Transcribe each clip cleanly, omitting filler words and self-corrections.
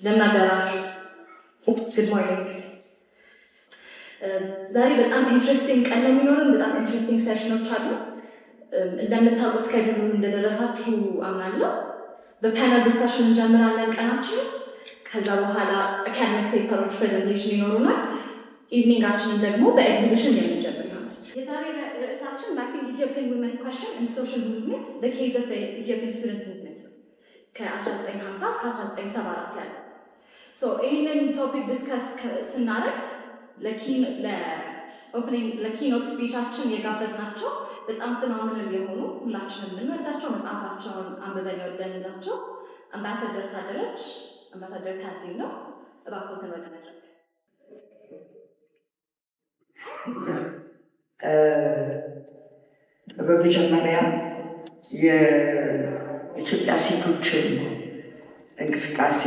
ለማደራችሁ ጉድ ሞርኒንግ። ዛሬ በጣም ኢንትረስቲንግ ቀን ነው የሚኖረን። በጣም ኢንትረስቲንግ ሴሽኖች አሉ። እንደምታውቁት ስኬጁሉ እንደደረሳችሁ አምናለሁ። በፓነል ዲስካሽን እንጀምራለን ቀናችን። ከዛ በኋላ አካደሚክ ፔፐሮች ፕሬዘንቴሽን ይኖሩናል። ኢቭኒንጋችንን ደግሞ በኤግዚቢሽን የምንጀምር ይሆናል። የዛሬ ርዕሳችን ማፒንግ ኢትዮጵያን ውመን ኳስችን ኢን ሶሻል ሙቭመንት ዘ ኬዝ ኦፍ ኢትዮጵያን ስቱደንት ሙቭመንት ከ1950 እስከ 1974 ያለ። ይህንን ቶፒክ ዲስከስ ስናደርግ ለኪኖት ስፒቻችን የጋበዝናቸው በጣም ፊኖሚናል የሆኑ ሁላችንም የምንወዳቸው መጽሐፋቸውን አንብበን የወደንላቸው አምባሳደር ታደለች አምባሳደር ታዲን ነው። እባክዎትን ወደ መድረክ። በመጀመሪያ የኢትዮጵያ ሴቶችን እንቅስቃሴ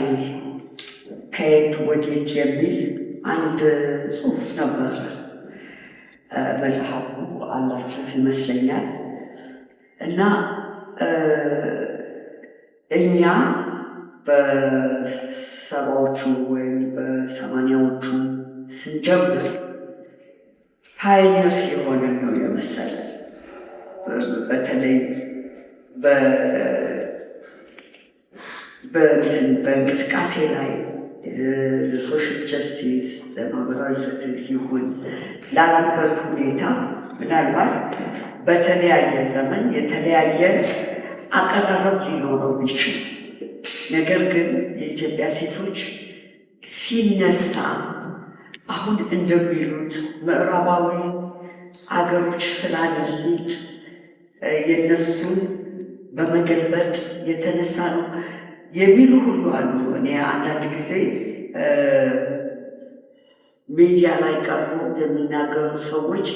ከየት ወዴት የሚል አንድ ጽሑፍ ነበር። መጽሐፉ አላችሁ ይመስለኛል። እና እኛ በሰባዎቹ ወይም በሰማንያዎቹ ስንጀምር ፓይነርስ የሆነ ነው የመሰለ። በተለይ በእንቅስቃሴ ላይ ለሶሻል ጀስቲስ ለማህበራዊ ፍትህ ይሁን ላሉበት ሁኔታ ምናልባት በተለያየ ዘመን የተለያየ አቀራረብ ሊኖረው ይችል። ነገር ግን የኢትዮጵያ ሴቶች ሲነሳ አሁን እንደሚሉት ምዕራባዊ አገሮች ስላነሱት የነሱን በመገልበጥ የተነሳ ነው የሚሉ ሁሉ አሉ። እኔ አንዳንድ ጊዜ ሚዲያ ላይ ቀርቦ የሚናገሩ ሰዎች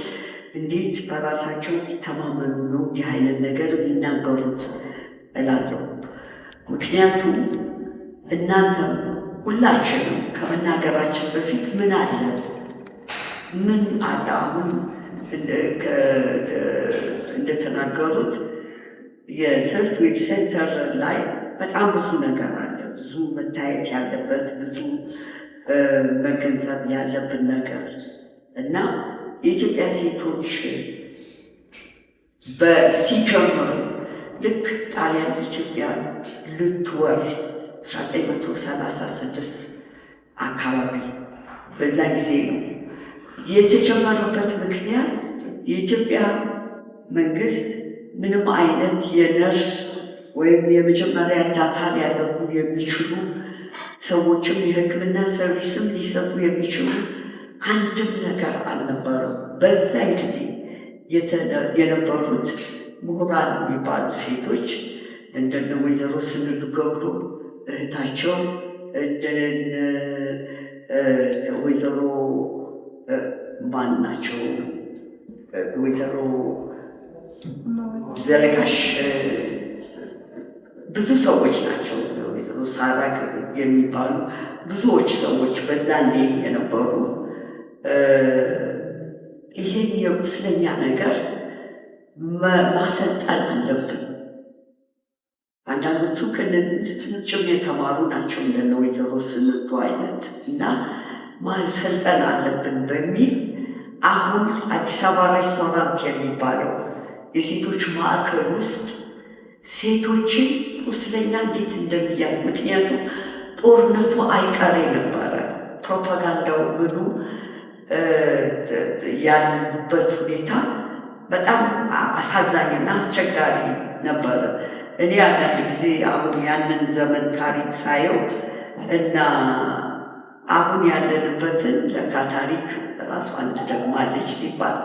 እንዴት በራሳቸው ተማመኑ ነው እንዲህ አይነት ነገር የሚናገሩት እላለሁ። ምክንያቱም እናንተም ሁላችንም ከመናገራችን በፊት ምን አለ አሁን እንደተናገሩት የሰልፍ ዌብ ሴንተር ላይ በጣም ብዙ ነገር አለ። ብዙ መታየት ያለበት ብዙ መገንዘብ ያለብን ነገር እና የኢትዮጵያ ሴቶች ሲጀምሩ ልክ ጣሊያን ኢትዮጵያ ልትወር 1936 አካባቢ በዛ ጊዜ ነው የተጀመረበት። ምክንያት የኢትዮጵያ መንግስት ምንም አይነት የነርስ ወይም የመጀመሪያ እርዳታ ሊያደርጉ የሚችሉ ሰዎችም የሕክምና ሰርቪስም ሊሰጡ የሚችሉ አንድም ነገር አልነበረም። በዛን ጊዜ የነበሩት ምሁራን የሚባሉ ሴቶች እንደነ ወይዘሮ ስንዱ ገብሩ እህታቸው፣ እንደነ ወይዘሮ ማን ናቸው ወይዘሮ ዘለጋሽ ብዙ ሰዎች ናቸው። ወይዘሮ ሳራ የሚባሉ ብዙዎች ሰዎች በዛኔ የነበሩ ይህን የቁስለኛ ነገር ማሰልጠን አለብን። አንዳንዶቹ ከነጭም የተማሩ ናቸው እንደነ ወይዘሮ ስንዱ አይነት እና ማሰልጠን አለብን በሚል አሁን አዲስ አበባ ሬስቶራንት የሚባለው የሴቶች ማዕከል ውስጥ ሴቶችን ቁስለኛ እንዴት እንደሚያዝ፣ ምክንያቱም ጦርነቱ አይቀሬ ነበረ። ፕሮፓጋንዳው ምኑ ያሉበት ሁኔታ በጣም አሳዛኝና አስቸጋሪ ነበረ። እኔ አንዳንድ ጊዜ አሁን ያንን ዘመን ታሪክ ሳየው እና አሁን ያለንበትን ለካ ታሪክ ራሷን ትደግማለች ሲባል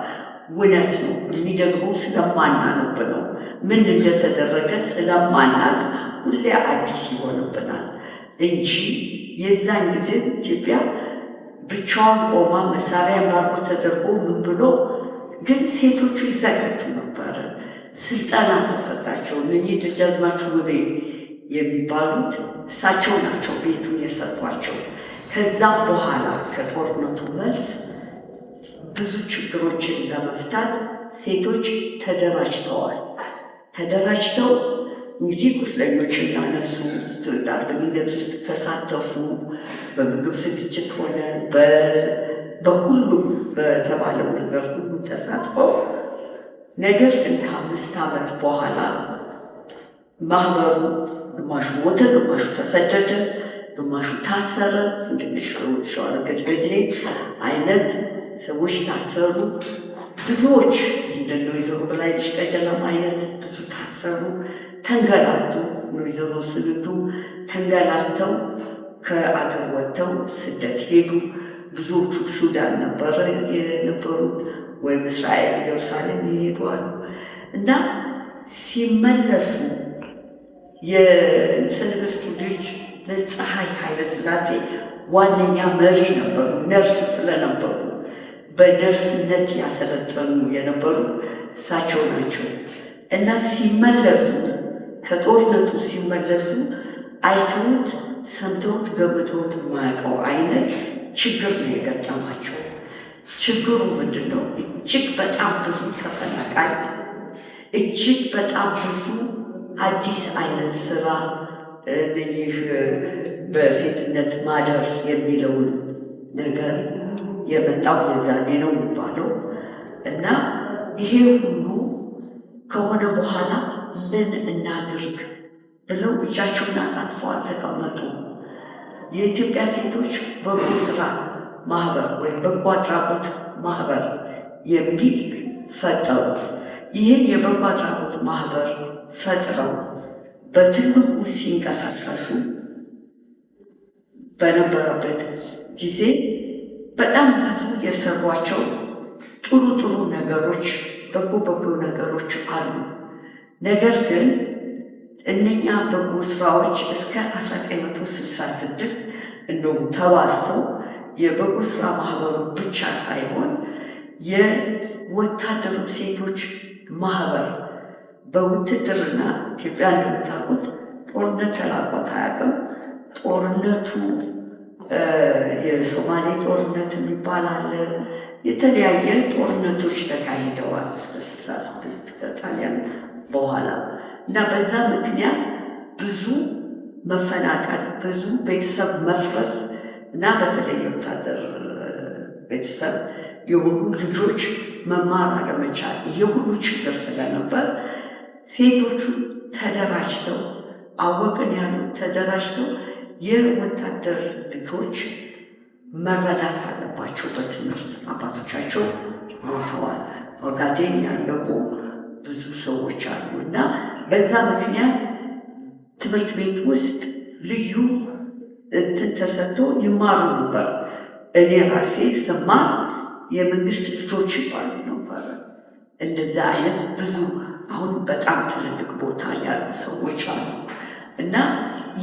እውነት ነው። የሚደግመው ስለማናነብ ነው። ምን እንደተደረገ ስለማናቅ ሁሌ አዲስ ይሆንብናል እንጂ የዛን ጊዜ ኢትዮጵያ ብቻዋን ቆማ መሳሪያ ባርኮ ተደርጎ ምን ብሎ ግን ሴቶቹ ይዘጋጁ ነበረ። ስልጠና ተሰጣቸው። እነኚህ ደጃዝማች ውቤ የሚባሉት እሳቸው ናቸው ቤቱን የሰጧቸው። ከዛም በኋላ ከጦርነቱ መልስ ብዙ ችግሮችን ለመፍታት ሴቶች ተደራጅተዋል። ተደራጅተው እንግዲህ ቁስለኞች እናነሱ፣ ዳግምነት ውስጥ ተሳተፉ፣ በምግብ ዝግጅት ሆነ በሁሉም በተባለው ነገር ሁሉ ተሳትፈው፣ ነገር ግን ከ5 ዓመት በኋላ ማህበሩ ግማሹ ሞተ፣ ግማሹ ተሰደደ፣ ግማሹ ታሰረ። ሸዋረገድገድሌ አይነት ሰዎች ታሰሩ። ብዙዎች እንደነ ወይዘሮ በላይነሽ ቀጀላም አይነት ብዙ ታሰሩ፣ ተንገላቱ። ወይዘሮ ስንዱ ተንገላተው ከአገር ወጥተው ስደት ሄዱ። ብዙዎቹ ሱዳን ነበረ የነበሩ ወይም እስራኤል ኢየሩሳሌም ይሄዷሉ እና ሲመለሱ የንጉሥ ልጅ ፀሐይ ኃይለ ሥላሴ ዋነኛ መሪ ነበሩ። ነርስ ስለነበሩ በነርስነት ያሰለጠኑ የነበሩ እሳቸው ናቸው እና ሲመለሱ ከጦርነቱ ሲመለሱ አይተውት ሰምተውት ገምተውት የማያውቀው አይነት ችግር ነው የገጠማቸው። ችግሩ ምንድን ነው? እጅግ በጣም ብዙ ተፈናቃይ፣ እጅግ በጣም ብዙ አዲስ አይነት ስራ በሴትነት ማደር የሚለውን ነገር የመጣው የዛኔ ነው የሚባለው እና ይሄ ሁሉ ከሆነ በኋላ ምን እናድርግ ብለው እጃቸውን አጣጥፈው አልተቀመጡ። የኢትዮጵያ ሴቶች በጎ ስራ ማህበር ወይም በጎ አድራጎት ማህበር የሚል ፈጠሩ። ይህን የበጎ አድራጎት ማህበር ፈጥረው በትልቁ ሲንቀሳቀሱ በነበረበት ጊዜ በጣም ብዙ የሰሯቸው ጥሩ ጥሩ ነገሮች፣ በጎ ነገሮች አሉ። ነገር ግን እነኛ በጎ ስራዎች እስከ 1966 እንደውም ተባዝተው የበጎ ስራ ማህበሩ ብቻ ሳይሆን የወታደሩ ሴቶች ማህበር በውትድርና ኢትዮጵያ እንደምታውቁት ጦርነት ተላቋት አያውቅም። ጦርነቱ የሶማሌ ጦርነት የሚባል አለ። የተለያየ ጦርነቶች ተካሂደዋል እስከ 66 ከጣሊያን በኋላ እና በዛ ምክንያት ብዙ መፈናቀል፣ ብዙ ቤተሰብ መፍረስ እና በተለይ ወታደር ቤተሰብ የሆኑ ልጆች መማር አለመቻል፣ ይሄ ሁሉ ችግር ስለነበር ሴቶቹ ተደራጅተው አወቅን ያሉት ተደራጅተው የወታደር ልጆች መረዳት አለባቸው በትምህርት አባቶቻቸው ሞተዋል። ኦጋዴን ያለቁ ብዙ ሰዎች አሉ እና በዛ ምክንያት ትምህርት ቤት ውስጥ ልዩ እንትን ተሰጥቶ ይማሩ ነበር። እኔ ራሴ ስማር የመንግስት ልጆች ይባሉ ነበረ። እንደዛ አይነት ብዙ አሁን በጣም ትልልቅ ቦታ ያሉ ሰዎች አሉ እና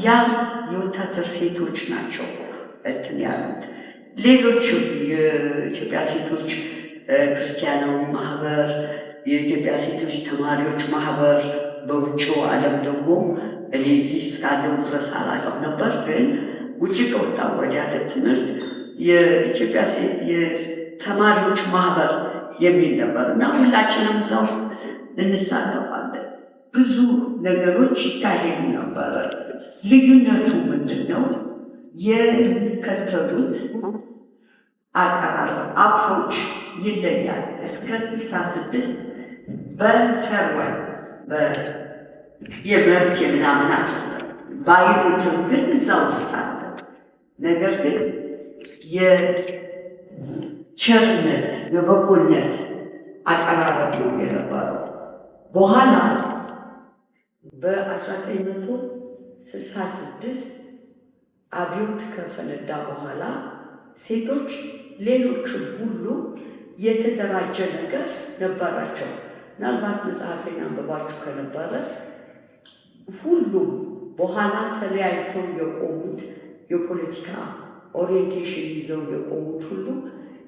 ያ የወታደር ሴቶች ናቸው እንትን ያሉት። ሌሎችም የኢትዮጵያ ሴቶች ክርስቲያናዊ ማህበር፣ የኢትዮጵያ ሴቶች ተማሪዎች ማህበር፣ በውጭው ዓለም ደግሞ እኔ እዚህ እስካለው ድረስ አላውቅም ነበር፣ ግን ውጭ ከወጣ ወዲያ ለትምህርት የኢትዮጵያ የተማሪዎች ማህበር የሚል ነበር እና ሁላችንም እዛ ውስጥ እንሳተፋለን። ብዙ ነገሮች ይካሄዱ ነበረ። ልዩነቱ ምንድን ነው? የሚከተሉት አቀራረብ አፕሮች ይለያል። እስከ 66 በፌርዌል የመብት የምናምን አለ ባይሉትም ግን እዛ ውስጥ አለ። ነገር ግን የቸርነት የበጎነት አቀራረብ ነው የነበረው። በኋላ በ1966 አብዮት ከፈነዳ በኋላ ሴቶች ሌሎችም ሁሉ የተደራጀ ነገር ነበራቸው። ምናልባት መጽሐፌን አንብባችሁ ከነበረ ሁሉም በኋላ ተለያይተው የቆሙት የፖለቲካ ኦሪየንቴሽን ይዘው የቆሙት ሁሉ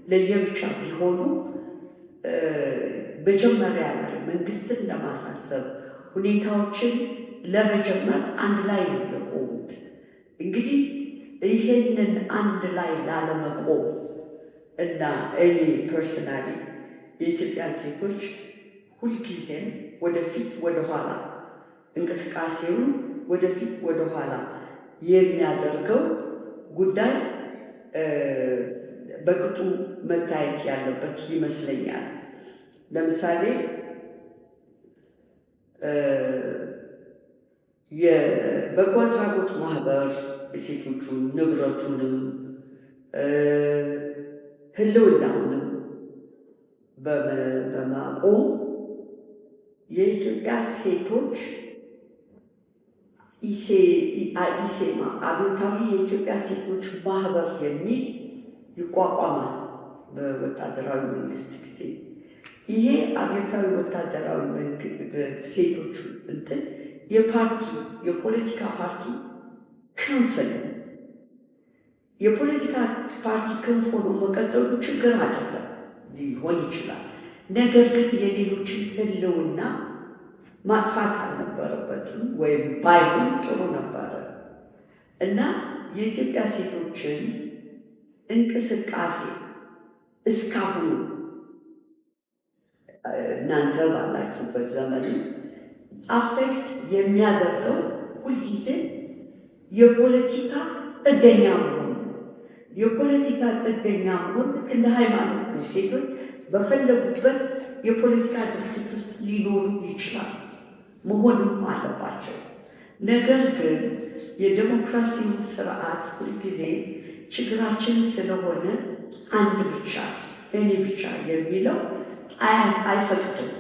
ለየብቻ ቢሆኑ መጀመሪያ ላይ መንግስትን ለማሳሰብ ሁኔታዎችን ለመጀመር አንድ ላይ ነው የቆሙት። እንግዲህ ይህንን አንድ ላይ ላለመቆም እና እኔ ፐርሰናሊ የኢትዮጵያን ሴቶች ሁልጊዜም ወደፊት ወደኋላ እንቅስቃሴውን ወደፊት ወደኋላ የሚያደርገው ጉዳይ በቅጡ መታየት ያለበት ይመስለኛል። ለምሳሌ የበጎ አድራጎት ማህበር የሴቶቹን ንብረቱንም ህልውናውንም በማቆም የኢትዮጵያ ሴቶች ኢሴማ አብዮታዊ የኢትዮጵያ ሴቶች ማህበር የሚል ይቋቋማል በወታደራዊ መንግስት ጊዜ። ይሄ አብዮታዊ ወታደራዊ ሴቶች እንትን የፖለቲካ ፓርቲ ክንፍ ነው። የፖለቲካ ፓርቲ ክንፍ ሆኖ መቀጠሉ ችግር አይደለም፣ ሊሆን ይችላል። ነገር ግን የሌሎችን ህልውና ማጥፋት አልነበረበትም፣ ወይም ባይሆን ጥሩ ነበረ እና የኢትዮጵያ ሴቶችን እንቅስቃሴ እስካሁን እናንተ ባላችሁበት ዘመን አፌክት የሚያደርገው ሁልጊዜ የፖለቲካ ጥገኛ መሆን ነው። የፖለቲካ ጥገኛ መሆን እንደ ሃይማኖት ነው። ሴቶች በፈለጉበት የፖለቲካ ድርጅት ውስጥ ሊኖሩ ይችላል፣ መሆንም አለባቸው። ነገር ግን የዴሞክራሲው ስርዓት ሁልጊዜ ችግራችን ስለሆነ አንድ ብቻ እኔ ብቻ የሚለው አይፈቅድም።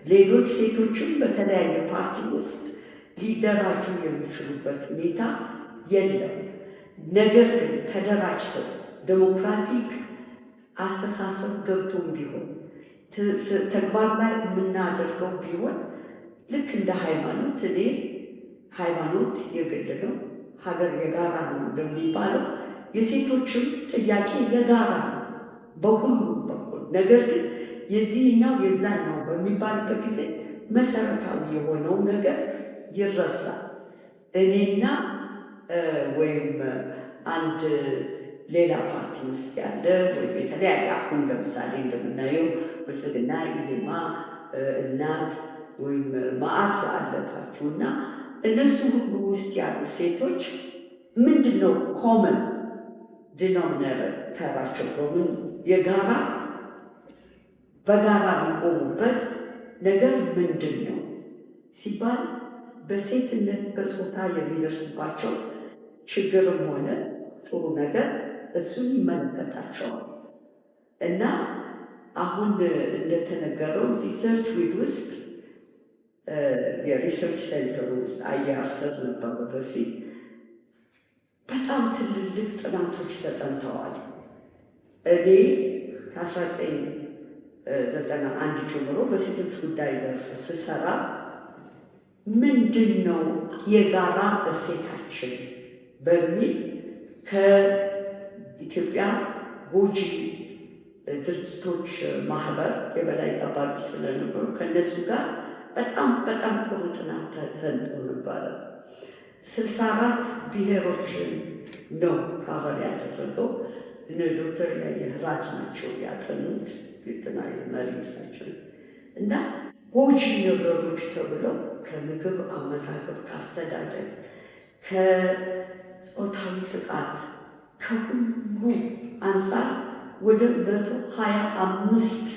ሌሎች ሴቶችም በተለያየ ፓርቲ ውስጥ ሊደራጁ የሚችሉበት ሁኔታ የለም። ነገር ግን ተደራጅተው ዴሞክራቲክ አስተሳሰብ ገብቶም ቢሆን ተግባር ላይ የምናደርገው ቢሆን ልክ እንደ ሃይማኖት እኔ ሃይማኖት የግል ነው፣ ሀገር የጋራ ነው እንደሚባለው የሴቶችም ጥያቄ የጋራ ነው በሁሉም በኩል። ነገር ግን የዚህኛው የዛኛው በሚባልበት ጊዜ መሰረታዊ የሆነው ነገር ይረሳል። እኔና ወይም አንድ ሌላ ፓርቲ ውስጥ ያለ ወይም የተለያየ አሁን ለምሳሌ እንደምናየው ብልጽግና፣ ኢዜማ፣ እናት ወይም መዓት አለ ፓርቲው እና እነሱ ሁሉ ውስጥ ያሉ ሴቶች ምንድን ነው ኮመን ዲኖሚኔተራቸው በምን የጋራ በጋራ የሚቆሙበት ነገር ምንድን ነው ሲባል በሴትነት በጾታ የሚደርስባቸው ችግርም ሆነ ጥሩ ነገር እሱን ይመለከታቸዋል እና አሁን እንደተነገረው እዚህ ሰርች ዊድ ውስጥ የሪሰርች ሴንተር ውስጥ አያርሰር ነበሩ በፊት በጣም ትልልቅ ጥናቶች ተጠንተዋል። እኔ ከ1991 ጀምሮ በሴቶች ጉዳይ ዘርፍ ስሰራ ምንድን ነው የጋራ እሴታችን በሚል ከኢትዮጵያ ጎጂ ድርጅቶች ማህበር የበላይ ጠባቂ ስለነበሩ ከእነሱ ጋር በጣም ጥሩ ጥናት ተጠንቶ ነበረ። 64 ብሔሮችን ነው ካቨር ያደረገው። እነ ዶክተር ያየህራጅ ናቸው ያጠኑት የጥናት መሪ እሳቸው እና ጎጂ ነገሮች ተብለው ከምግብ አመጋገብ፣ ከአስተዳደር፣ ከጾታዊ ጥቃት ከሁሉ አንጻር ወደ 125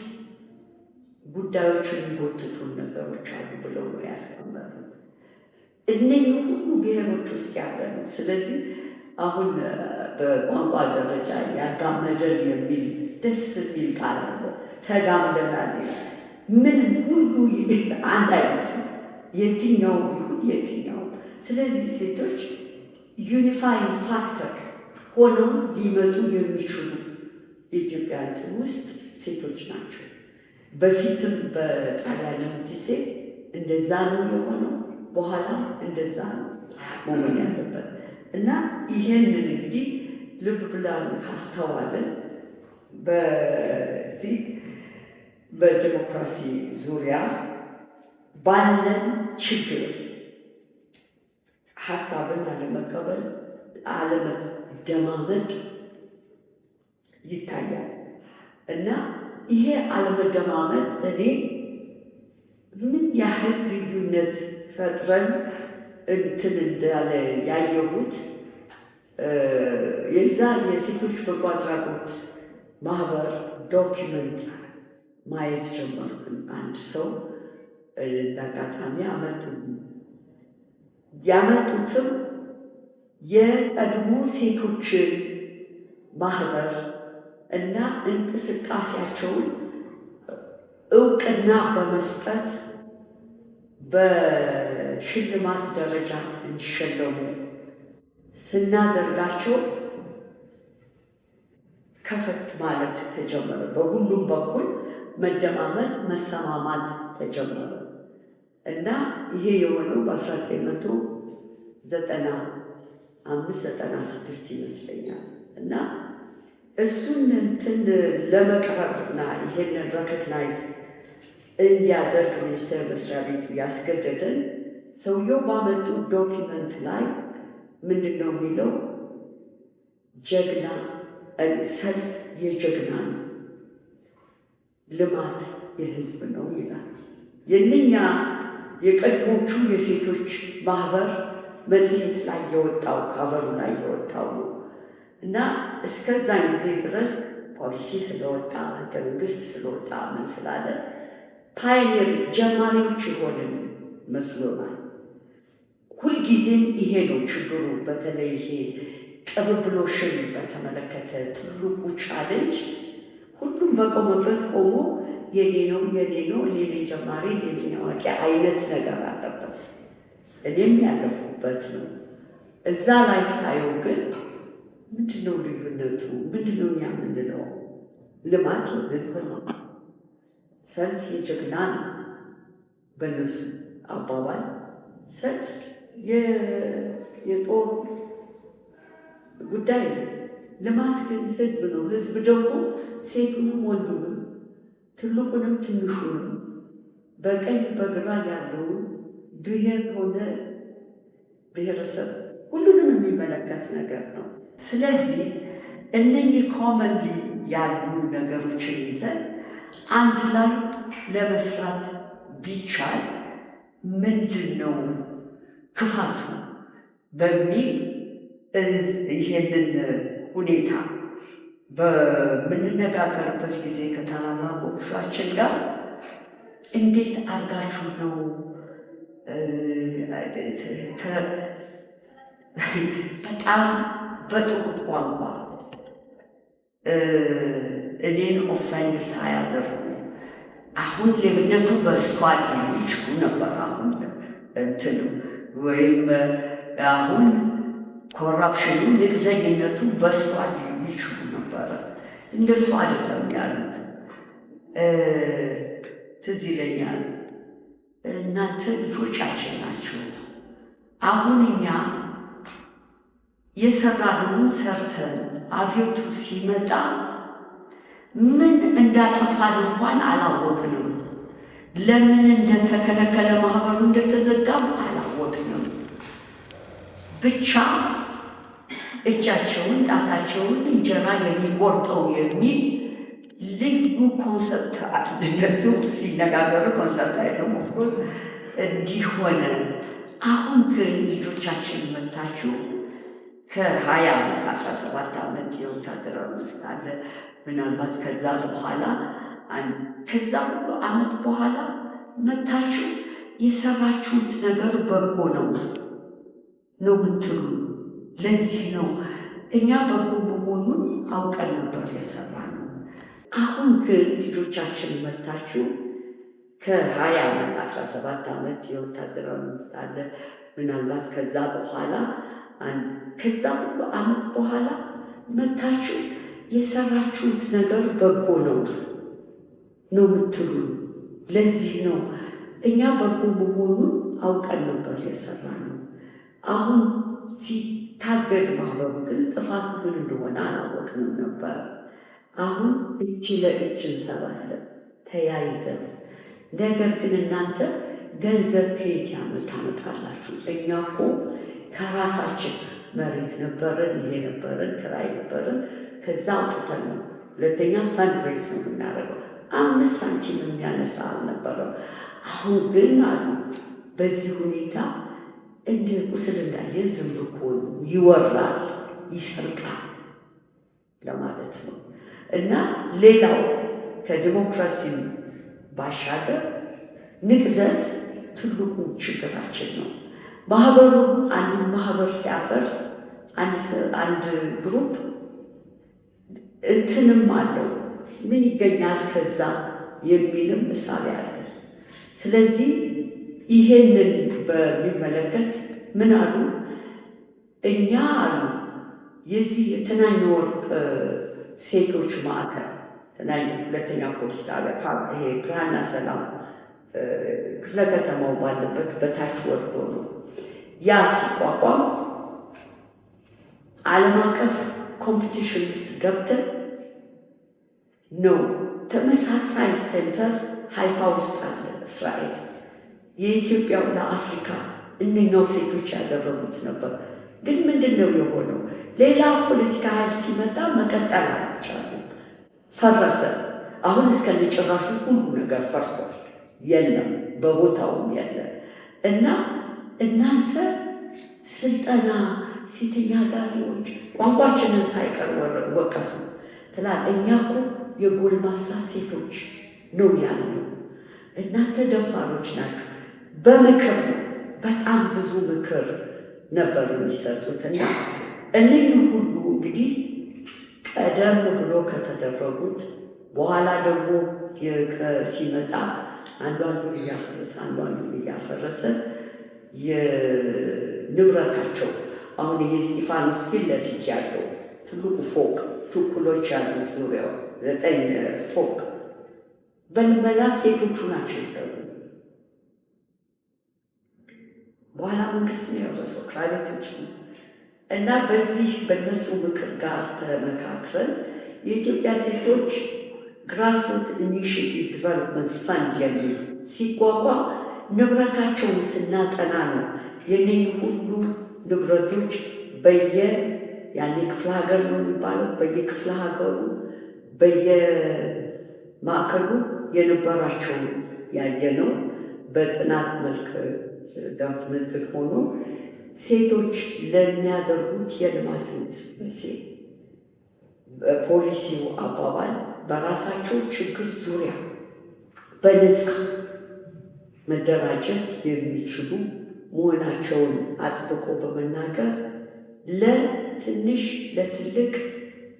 ጉዳዮች የሚጎትቱ ነገሮች አሉ ብለው ነው ያስቀመጡት። እነኚህ ሁሉ ብሔሮች ውስጥ ያለ ነው። ስለዚህ አሁን በቋንቋ ደረጃ ያጋመደን የሚል ደስ የሚል ቃል አለ። ተጋምደናል። ምንም ሁሉ አንድ አይነት ነው፣ የትኛው ይሁን የትኛው። ስለዚህ ሴቶች ዩኒፋይንግ ፋክተር ሆነው ሊመጡ የሚችሉ የኢትዮጵያ እንትን ውስጥ ሴቶች ናቸው። በፊትም በጣሊያንም ጊዜ እንደዛ ነው የሆነው፣ በኋላ እንደዛ ነው መሆን ያለበት እና ይሄንን እንግዲህ ልብ ብለን ካስተዋልን በዚህ በዲሞክራሲ ዙሪያ ባለን ችግር ሀሳብን አለመቀበል፣ አለመደማመጥ ይታያል እና ይሄ አለመደማመጥ እኔ ምን ያህል ልዩነት ግንኙነት ፈጥረን እንትን እንዳለ ያየሁት የዛ የሴቶች በጎ አድራጎት ማህበር ዶኪመንት ማየት ጀመርኩኝ። አንድ ሰው እንዳጋጣሚ ያመጡትም የቀድሞ ሴቶች ማህበር እና እንቅስቃሴያቸውን እውቅና በመስጠት በሽልማት ደረጃ እንዲሸለሙ ስናደርጋቸው ከፈት ማለት ተጀመረ። በሁሉም በኩል መደማመጥ፣ መሰማማት ተጀመረ እና ይሄ የሆነው በ1995-96 ይመስለኛል። እና እሱን እንትን ለመቅረብና ይሄንን ሬኮግናይዝ እንዲያደርግ ሚኒስቴር መስሪያ ቤቱ ያስገደደን ሰውየው ባመጡ ዶኪመንት ላይ ምንድን ነው የሚለው? ጀግና ሰልፍ የጀግና ነው፣ ልማት የህዝብ ነው ይላል። የእነኛ የቀድሞቹ የሴቶች ማህበር መጽሔት ላይ የወጣው ካቨሩ ላይ የወጣው ነው እና እስከዛን ጊዜ ድረስ ፖሊሲ ስለወጣ ህገ መንግስት ስለወጣ ምን ስላለ ፓይኒር ጀማሪዎች የሆንን መስሎናል። ሁልጊዜም ይሄ ነው ችግሩ። በተለይ ይሄ ቅብብሎሽን በተመለከተ ትልቁ ቻሌንጅ ሁሉም በቆመበት ቆሞ የኔ ነው የኔ ነው፣ እኔ ነኝ ጀማሪ፣ እኔ ነኝ አዋቂ አይነት ነገር አለበት። እኔም ያለፉበት ነው። እዛ ላይ ሳየው ግን ምንድነው ልዩነቱ? ምንድነው እኛ የምንለው? ልማት ህዝብ ነው፣ ሰልፍ የጀግና ነው በእነሱ አባባል፣ ሰልፍ የጦር ጉዳይ ነው። ልማት ግን ህዝብ ነው። ህዝብ ደግሞ ሴቱንም ወንዱንም ትልቁንም ትንሹንም በቀኝ በግራ ያለውን ብሔር ሆነ ብሔረሰብ ሁሉንም የሚመለከት ነገር ነው። ስለዚህ እነኚህ ኮመንሊ ያሉ ነገሮችን ይዘን አንድ ላይ ለመስራት ቢቻል ምንድን ነው ክፋቱ በሚል ይሄንን ሁኔታ በምንነጋገርበት ጊዜ ከታላላቆቻችን ጋር እንዴት አድርጋችሁ ነው በጣም በጥሩ ቋንቋ እኔን ኦፌንድ ሳያደርጉ አሁን ሌብነቱ በዝቷል ይችሉ ነበር። አሁን እንትኑ ወይም አሁን ኮራፕሽኑ ንቅዘኝነቱ በዝቷል ይችሉ ነበረ። እንደሱ አይደለም ያሉት። ትዝ ይለኛል እናንተ ልጆቻችን ናቸው። አሁን እኛ የሰራነውን ሰርተን አብዮቱ ሲመጣ ምን እንዳጠፋን እንኳን አላወቅንም። ለምን እንደተከለከለ ማህበሩ እንደተዘጋም አላወቅንም። ብቻ እጃቸውን ጣታቸውን እንጀራ የሚቆርጠው የሚል ልዩ ኮንሰፕት አለ። እነሱ ሲነጋገሩ ኮንሰፕት አይደለም እንዲህ ሆነ። አሁን ግን ልጆቻችን መታችሁ ከ20 ዓመት 17 ዓመት የወታደራዊ ውስጥ አለ። ምናልባት ከዛ በኋላ ከዛ ሁሉ ዓመት በኋላ መታችሁ የሰራችሁት ነገር በጎ ነው ነው ምትሉ። ለዚህ ነው እኛ በጎ መሆኑን አውቀን ነበር የሰራነው። አሁን ግን ልጆቻችን መታችሁ ከ20 ዓመት 17 ዓመት የወታደራዊ ውስጥ አለ። ምናልባት ከዛ በኋላ ከዛ ሁሉ ዓመት በኋላ መታችሁ የሰራችሁት ነገር በጎ ነው ነው ምትሉ። ለዚህ ነው እኛ በጎ መሆኑን አውቀን ነበር የሰራነው። አሁን ሲታገድ ማህበሩ ግን ጥፋቱ ምን እንደሆነ አላወቅንም ነበር። አሁን እጅ ለእጅ እንሰራለን ተያይዘን። ነገር ግን እናንተ ገንዘብ ከየት ታመጣላችሁ? እኛ እኮ ከራሳችን መሬት ነበረን፣ ይሄ ነበረን፣ ክራይ ነበረን። ከዛ አውጥተን ነው። ሁለተኛ ፈንድሬስ ነው የምናደርገው። 5 ሳንቲም የሚያነሳ አልነበረም። አሁን ግን አሉ በዚህ ሁኔታ እንደ ቁስል እንዳየን ዝም ብሎ ይወራል፣ ይሰርቃል ለማለት ነው። እና ሌላው ከዲሞክራሲ ባሻገር ንቅዘት ትልቁ ችግራችን ነው። ማህበሩ አንድ ማህበር ሲያፈርስ አንድ ግሩፕ እንትንም አለው ምን ይገኛል ከዛ የሚልም ምሳሌ አለ። ስለዚህ ይሄንን በሚመለከት ምን አሉ? እኛ አሉ የዚህ የተናኘ ወርቅ ሴቶች ማዕከል ተናኘ ሁለተኛ ፖሊስ ጣቢያ ይሄ ብርሃንና ሰላም ክፍለ ከተማው ባለበት በታች ወርዶ ነው ያ ሲቋቋም ዓለም አቀፍ ኮምፒቲሽን ውስጥ ገብተን ነው። ተመሳሳይ ሴንተር ሃይፋ ውስጥ አለ እስራኤል። የኢትዮጵያው ለአፍሪካ እነኛው ሴቶች ያደረጉት ነበር። ግን ምንድን ነው የሆነው? ሌላ ፖለቲካ ኃይል ሲመጣ መቀጠል አልቻሉም፣ ፈረሰ። አሁን እስከነጭራሹ ሁሉ ነገር ፈርሷል፣ የለም በቦታውም የለም። እና እናንተ ስልጠና ሴተኛ አዳሪዎች ቋንቋችንን ሳይቀር ወቀሱ ትላል። እኛ እኮ የጎልማሳ ሴቶች ነው ያለው፣ እናንተ ደፋሮች ናቸው። በምክር ነው፣ በጣም ብዙ ምክር ነበር የሚሰጡት። እና እነዚህ ሁሉ እንግዲህ ቀደም ብሎ ከተደረጉት በኋላ ደግሞ ሲመጣ አንዷን እያፈረሰ የንብረታቸው አሁን የእስጢፋኖስ ፊት ለፊት ያለው ትልቁ ፎቅ ቱኩሎች ያሉት ዙሪያው 9 ፎቅ በልመና ሴቶቹ ናቸው የሰሩ። በኋላ መንግስት ነው ያወረሰው ክራቤቶች ነው። እና በዚህ በእነሱ ምክር ጋር ተመካክረን የኢትዮጵያ ሴቶች ግራስሩት ኢኒሺየቲቭ ዲቨሎፕመንት ፈንድ የሚል ሲቋቋም ንብረታቸውን ስናጠና ነው የነኝ ሁሉ ንብረቶች ያኔ ክፍለ ሀገር ነው የሚባለው በየክፍለ ሀገሩ በየማዕከሉ የነበራቸውን ያየነው በጥናት መልክ ዶክመንትድ ሆኖ ሴቶች ለሚያደርጉት የልማት እንቅስቃሴ በፖሊሲው አባባል በራሳቸው ችግር ዙሪያ በነፃ መደራጀት የሚችሉ መሆናቸውን አጥብቆ በመናገር ለትንሽ ለትልቅ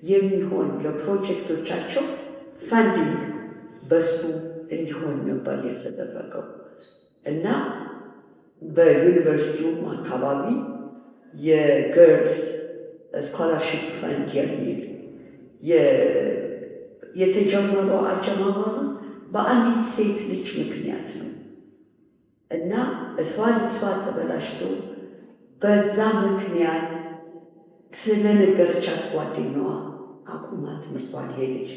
የሚሆን ለፕሮጀክቶቻቸው ፋንዲንግ በሱ እንዲሆን ነበር የተደረገው። እና በዩኒቨርሲቲውም አካባቢ የገርልስ ስኮላርሺፕ ፈንድ የሚል የተጀመረው አጀማመሩ በአንዲት ሴት ልጅ ምክንያት ነው። እና እሷ ተበላሽቶ በዛ ምክንያት ስለነገረቻት ጓደኛዋ አቁማ ትምህርቷን ሄደች።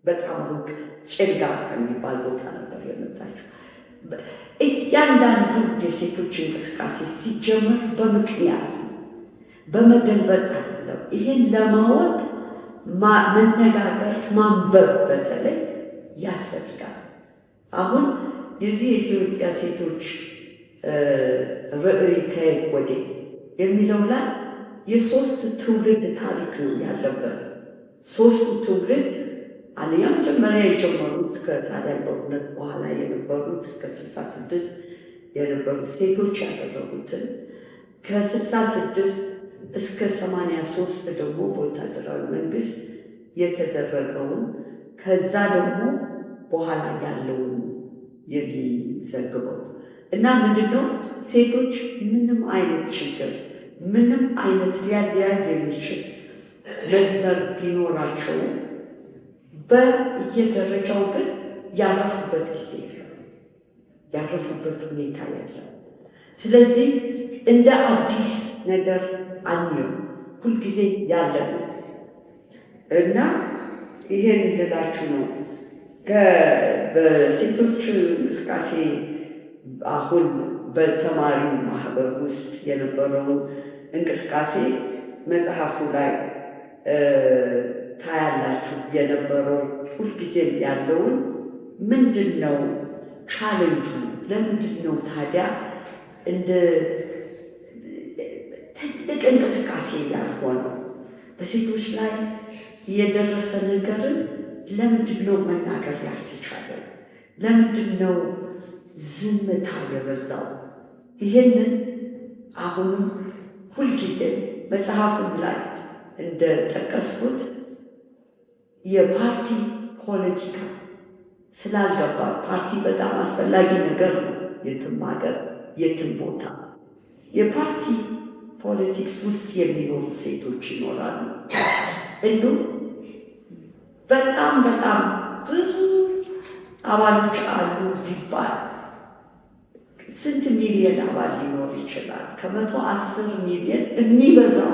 በጣም ሩቅ ጭልጋ ከሚባል ቦታ ነበር የመጣችው። እያንዳንዱ የሴቶች እንቅስቃሴ ሲጀመር በምክንያት በመገልበጥ አይደለም። ይህን ለማወቅ መነጋገር፣ ማንበብ በተለይ ያስፈልጋል። አሁን የዚህ የኢትዮጵያ ሴቶች ርዕይ ከየት ወዴት የሚለው ላይ የ3 ትውልድ ታሪክ ነው ያለበት። 3ቱ ትውልድ አንደኛ መጀመሪያ የጀመሩት ከጣሊያን ጦርነት በኋላ የነበሩት እስከ 66 የነበሩት ሴቶች ያደረጉትን ከ66 እስከ 83 ደግሞ በወታደራዊ መንግስት የተደረገውን ከዛ ደግሞ በኋላ ያለውን የሚዘግበው እና ምንድነው ሴቶች ምንም አይነት ችግር ምንም አይነት ሊያለያይ የሚችል መስመር ቢኖራቸው በየደረጃው ግን ያረፉበት ጊዜ የለም፣ ያረፉበት ሁኔታ የለም። ስለዚህ እንደ አዲስ ነገር አንየው፣ ሁልጊዜ ያለ ነው እና ይሄን ልላችሁ ነው። በሴቶች እንቅስቃሴ አሁን በተማሪው ማህበር ውስጥ የነበረውን እንቅስቃሴ መጽሐፉ ላይ ታያላችሁ። የነበረው ሁልጊዜም ያለውን ምንድን ነው ቻሌንጁ ለምንድን ነው ታዲያ እንደ ትልቅ እንቅስቃሴ ያልሆነው? በሴቶች ላይ የደረሰ ነገርን ለምንድን ነው መናገር ያልተቻለው? ለምንድን ነው ዝምታ የበዛው? ይሄንን አሁንም ሁልጊዜ መጽሐፉን ላይ እንደጠቀስኩት የፓርቲ ፖለቲካ ስላልገባ፣ ፓርቲ በጣም አስፈላጊ ነገር ነው የትም ሀገር የትም ቦታ። የፓርቲ ፖለቲክስ ውስጥ የሚኖሩ ሴቶች ይኖራሉ። እንዲሁም በጣም ብዙ አባሎች አሉ ቢባል ስንት ሚሊዮን አባል ሊኖር ይችላል? ከ110 ሚሊዮን የሚበዛው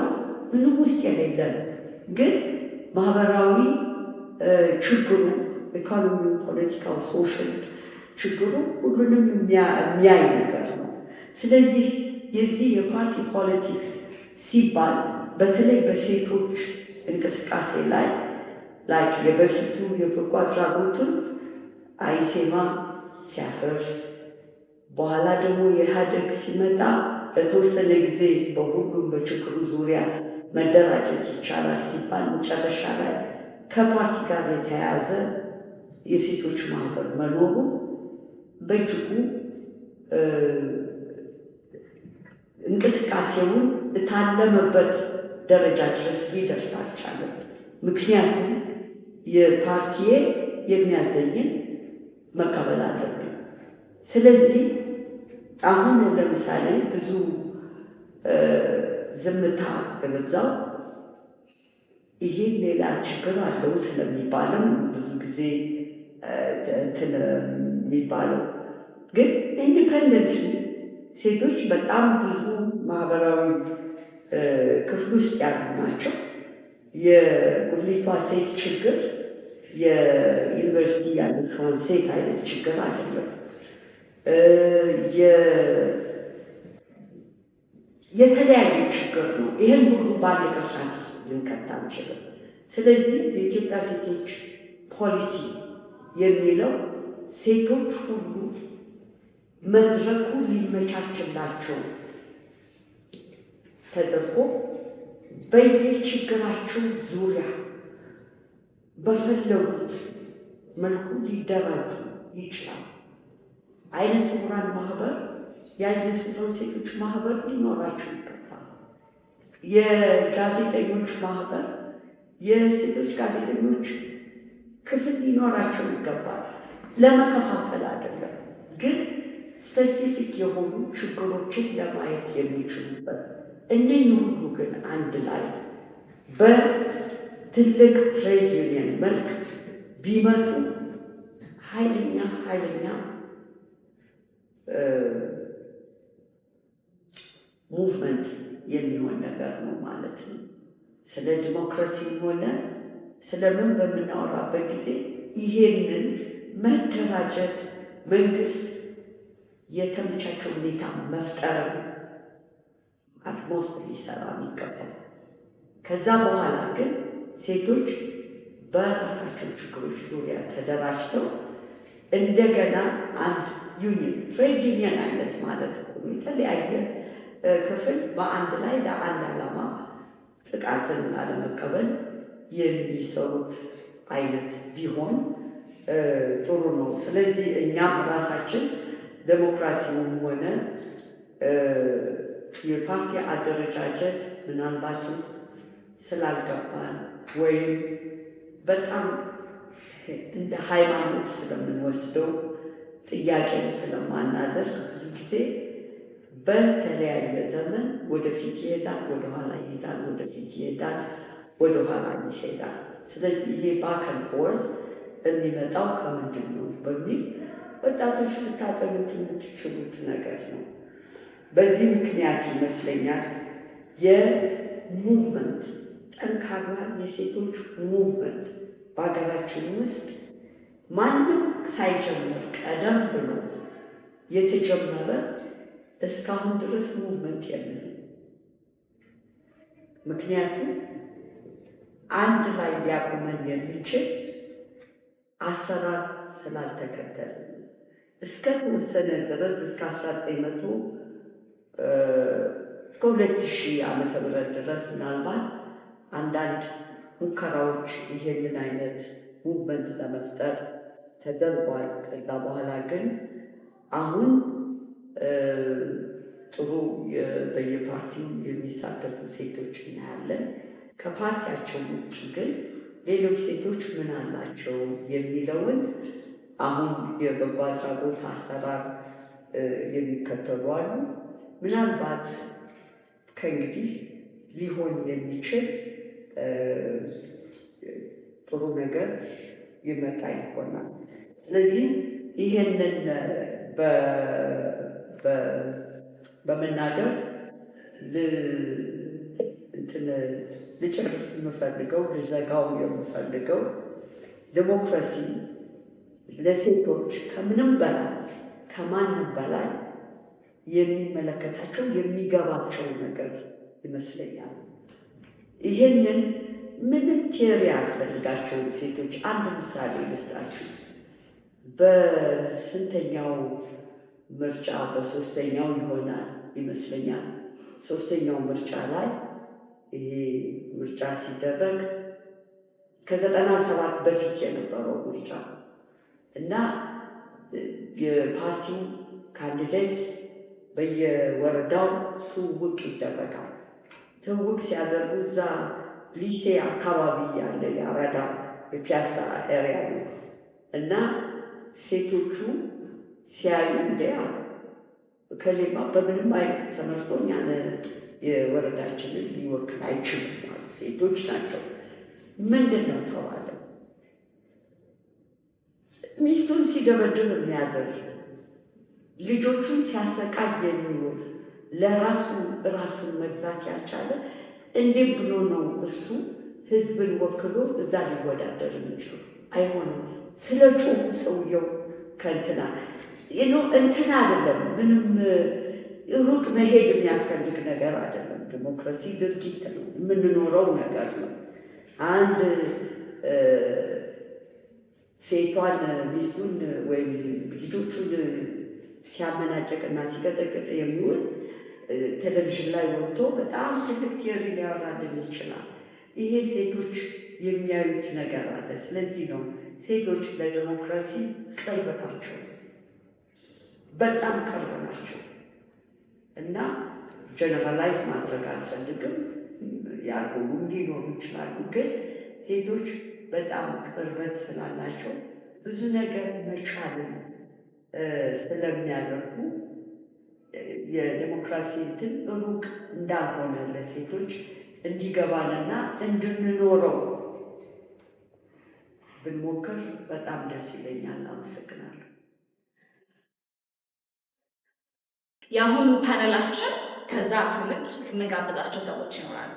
ምንም ውስጥ የሌለን ግን ማህበራዊ ችግሩ፣ ኢኮኖሚው፣ ፖለቲካው፣ ሶሻል ችግሩ ሁሉንም የሚያይ ነገር ነው። ስለዚህ የዚህ የፓርቲ ፖለቲክስ ሲባል በተለይ በሴቶች እንቅስቃሴ ላይ የበፊቱ የበጎ አድራጎቱን አይሴማ ሲያፈርስ፣ በኋላ ደግሞ የኢህአዴግ ሲመጣ ለተወሰነ ጊዜ በሁሉም በችግሩ ዙሪያ መደራጀት ይቻላል ሲባል መጨረሻ ላይ ከፓርቲ ጋር የተያያዘ የሴቶች ማህበር መኖሩ በእጅጉ እንቅስቃሴውን እታለመበት ደረጃ ድረስ ሊደርስ አልቻለም። ምክንያቱም የፓርቲዬ የሚያዘኝን መቀበል አለብን። ስለዚህ አሁን ለምሳሌ ብዙ ዝምታ የበዛው ይሄ ሌላ ችግር አለው ስለሚባልም ብዙ ጊዜ እንትን የሚባለው ግን ኢንዲፐንደንት ሴቶች በጣም ብዙ ማህበራዊ ክፍል ውስጥ ያሉ ናቸው። የጉሊቷ ሴት ችግር የዩኒቨርሲቲ ያለችውን ሴት አይነት ችግር አይደለም። የተለያየ ችግር ነው። ይህን ሁሉ ባለ ቅርጫት ውስጥ ልንከት አንችልም። ስለዚህ የኢትዮጵያ ሴቶች ፖሊሲ የሚለው ሴቶች ሁሉ መድረኩ ሊመቻችላቸው ተደርጎ በየችግራቸው ዙሪያ በፈለጉት መልኩ ሊደራጁ ይችላል። አይነ ስውራን ማህበር፣ የአይነ ስውራን ሴቶች ማህበር ሊኖራቸው ይገባል። የጋዜጠኞች ማህበር፣ የሴቶች ጋዜጠኞች ክፍል ሊኖራቸው ይገባል። ለመከፋፈል አይደለም፣ ግን ስፔሲፊክ የሆኑ ችግሮችን ለማየት የሚችሉበት እነኚህ ሁሉ ግን አንድ ላይ በትልቅ ትሬድ ዩኒየን መልክ ቢመጡ ኃይለኛ ሙቭመንት የሚሆን ነገር ነው ማለት ነው። ስለ ዲሞክራሲም ሆነ ስለምን በምናወራበት ጊዜ ይሄንን መደራጀት፣ መንግስት የተመቻቸው ሁኔታ መፍጠር አትሞስት ሊሰራ የሚገባል። ከዛ በኋላ ግን ሴቶች በራሳቸው ችግሮች ዙሪያ ተደራጅተው እንደገና አንድ ዩኒየን ትሬድ ዩኒየን አይነት ማለት ነው። የተለያየ ክፍል በአንድ ላይ ለአንድ ዓላማ ጥቃትን ላለመቀበል የሚሰሩት አይነት ቢሆን ጥሩ ነው። ስለዚህ እኛም ራሳችን ዴሞክራሲውም ሆነ የፓርቲ አደረጃጀት ምናልባትም ስላልገባን ወይም በጣም እንደ ሃይማኖት ስለምንወስደው ጥያቄን ስለማናደርግ ብዙ ጊዜ በተለያየ ዘመን ወደፊት ይሄዳል፣ ወደኋላ ይሄዳል፣ ወደፊት ይሄዳል፣ ወደኋላ ይሄዳል። ስለዚህ ይሄ ባከን ፎርዝ የሚመጣው ከምንድን ነው በሚል ወጣቶች ልታጠኑት የምትችሉት ነገር ነው። በዚህ ምክንያት ይመስለኛል የሙቭመንት ጠንካራ የሴቶች ሙቭመንት በሀገራችን ውስጥ ማንም ሳይጀምር ቀደም ብሎ የተጀመረ እስካሁን ድረስ ሙቭመንት የለም። ምክንያቱም አንድ ላይ ሊያቆመን የሚችል አሰራር ስላልተከተለ እስከ ተወሰነ ድረስ እስከ 1900 እስከ 2000 ዓመተ ምህረት ድረስ ምናልባት አንዳንድ ሙከራዎች ይሄንን አይነት ሙቭመንት ለመፍጠር ተደርጓል። ከዛ በኋላ ግን አሁን ጥሩ በየፓርቲው የሚሳተፉ ሴቶች እናያለን። ከፓርቲያቸው ውጭ ግን ሌሎች ሴቶች ምን አላቸው የሚለውን አሁን የበጎ አድራጎት አሰራር የሚከተሉ አሉ። ምናልባት ከእንግዲህ ሊሆን የሚችል ጥሩ ነገር ይመጣ ይሆናል። ስለዚህ ይሄንን በመናገር ልጨርስ የምፈልገው ልዘጋው የምፈልገው ዲሞክራሲ ለሴቶች ከምንም በላይ ከማንም በላይ የሚመለከታቸው የሚገባቸው ነገር ይመስለኛል። ይሄንን ምንም ቴዎሪ ያስፈልጋቸው ሴቶች አንድ ምሳሌ ልስጣችሁ። በስንተኛው ምርጫ በሶስተኛው ይሆናል ይመስለኛል። ሶስተኛው ምርጫ ላይ ይሄ ምርጫ ሲደረግ ከ97 በፊት የነበረው ምርጫ እና የፓርቲው ካንዲዴት በየወረዳው ትውውቅ ይደረጋል። ትውውቅ ሲያደርጉ እዛ ሊሴ አካባቢ ያለ የአራዳ የፒያሳ ኤሪያ ነው እና ሴቶቹ ሲያዩ እንደ ከሌማ በምንም አይነት ተመርጦ እኛን የወረዳችንን ሊወክል አይችሉም ማለት ሴቶች ናቸው። ምንድን ነው ተባለ? ሚስቱን ሲደበድብ የሚያደር ልጆቹን ሲያሰቃይ የሚውል ራሱን መግዛት ያልቻለ እንዴት ብሎ ነው እሱ ህዝብን ወክሎ እዛ ሊወዳደር የሚችሉ? አይሆንም። ስለ ጮሁ ሰውየው ከእንትና እንትና አይደለም፣ ምንም ሩቅ መሄድ የሚያስፈልግ ነገር አይደለም። ዲሞክራሲ ድርጊት ነው፣ የምንኖረው ነገር ነው። አንድ ሴቷን ሚስቱን ወይም ልጆቹን ሲያመናጨቅና ሲቀጠቅጥ የሚውል ቴሌቪዥን ላይ ወጥቶ በጣም ትልቅ ቲዮሪ ሊያወራልን ይችላል። ይሄ ሴቶች የሚያዩት ነገር አለ። ስለዚህ ነው ሴቶች ለዲሞክራሲ ቅርብ ናቸው፣ በጣም ቅርብ ናቸው እና ጀነራላይዝ ማድረግ አልፈልግም፣ ያልሆኑ ሊኖሩ ይችላሉ። ግን ሴቶች በጣም ቅርበት ስላላቸው ብዙ ነገር መቻልን ስለሚያደርጉ የዲሞክራሲ እንትን ሩቅ እንዳልሆነ ለሴቶች እንዲገባንና እንድንኖረው ብንሞክር በጣም ደስ ይለኛል። አመሰግናለሁ። የአሁኑ ፓነላችን ከዛ ትውልድ የምንጋብዛቸው ሰዎች ይኖራሉ።